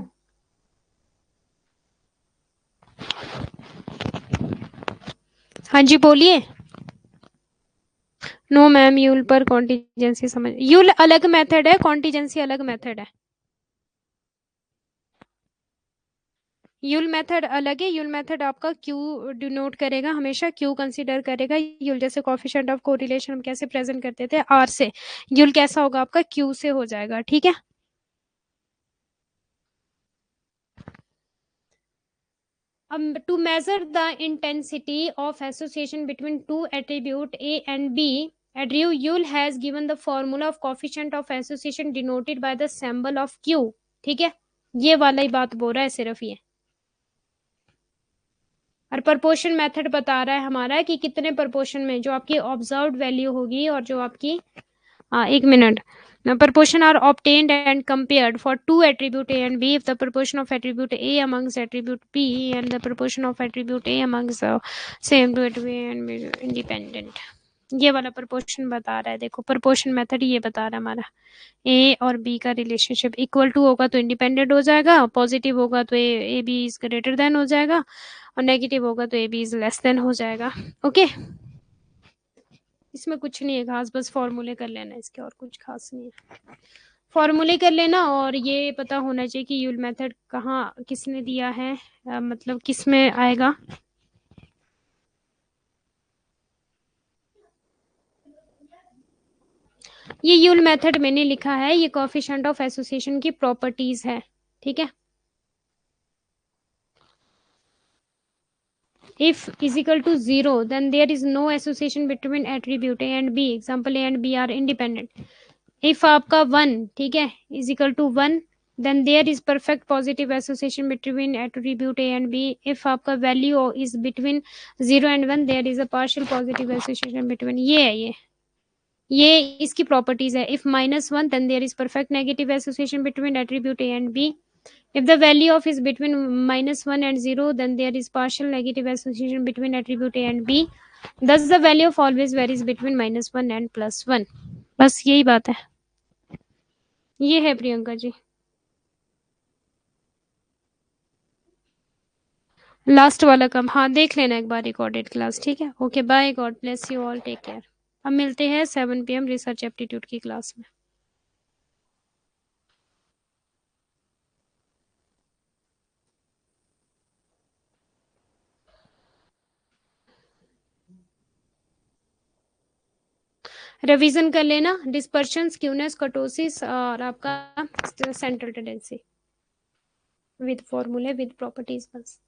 हाँ जी बोलिए। नो मैम, यूल पर कॉन्टीजेंसी समझ, यूल अलग मेथड है, कॉन्टीजेंसी अलग मेथड है। यूल मेथड अलग है, यूल मेथड आपका क्यू डिनोट करेगा, हमेशा क्यू कंसीडर करेगा। यूल जैसे कोफिशिएंट ऑफ कोरिलेशन हम कैसे प्रेजेंट करते थे आर से, यूल कैसा होगा आपका क्यू से हो जाएगा, ठीक है। To measure the intensity of association between two attribute A and B, Drew Yule has given the formula of coefficient of association denoted by the symbol of Q. ठीक है, ये वाला ही बात बोल रहा है सिर्फ ये, और प्रपोर्शन मेथड बता रहा है हमारा कि कितने प्रपोर्शन में जो आपकी ऑब्जर्व्ड वैल्यू होगी और जो आपकी, एक minute, proportion are obtained and compared for two attribute A and B if the proportion of attribute A amongst attribute B and the proportion of attribute A amongst the same two attribute A and B independent. ये वाला proportion बता रहा है, देखो proportion method ये बता रहा है हमारा ए और बी का रिलेशनशिप इक्वल टू होगा तो इंडिपेंडेंट हो जाएगा, पॉजिटिव होगा तो A B is greater than हो जाएगा, और नेगेटिव होगा तो A B is less than हो जाएगा। ओके, इसमें कुछ नहीं है खास, बस फॉर्मूले कर लेना इसके, और कुछ खास नहीं है। फॉर्मूले कर लेना, और ये पता होना चाहिए कि यूल मेथड कहाँ किसने दिया है, मतलब किस में आएगा। ये यूल मेथड मैंने लिखा है, ये कोएफिशिएंट ऑफ एसोसिएशन की प्रॉपर्टीज है, ठीक है। If is equal to 0, then there is no association between attribute A and B. Example A and B are independent. If आपका 1, ठीक है, is equal to 1, then there is perfect positive association between attribute A and B. If आपका value is between 0 and 1, there is a partial positive association between, ये है ये इसकी properties है। If -1, then there is perfect negative association between attribute A and B. If the value of is between -1 and 0, then there is partial negative association between attribute A and B. Thus the value of always varies between -1 and +1. बस यही बात है, ये है Priyanka ji. Last वाला कम, हाँ देख लेना एक बार रिकॉर्डेड क्लास, ठीक है। Okay bye, god bless you all, take care. अब मिलते हैं 7 PM रिसर्च एप्टीट्यूड की क्लास में। रिवीजन कर लेना, डिस्पर्शन, स्क्यूनेस, कर्टोसिस और आपका सेंट्रल टेंडेंसी विद फॉर्मूले विद प्रॉपर्टीज बस।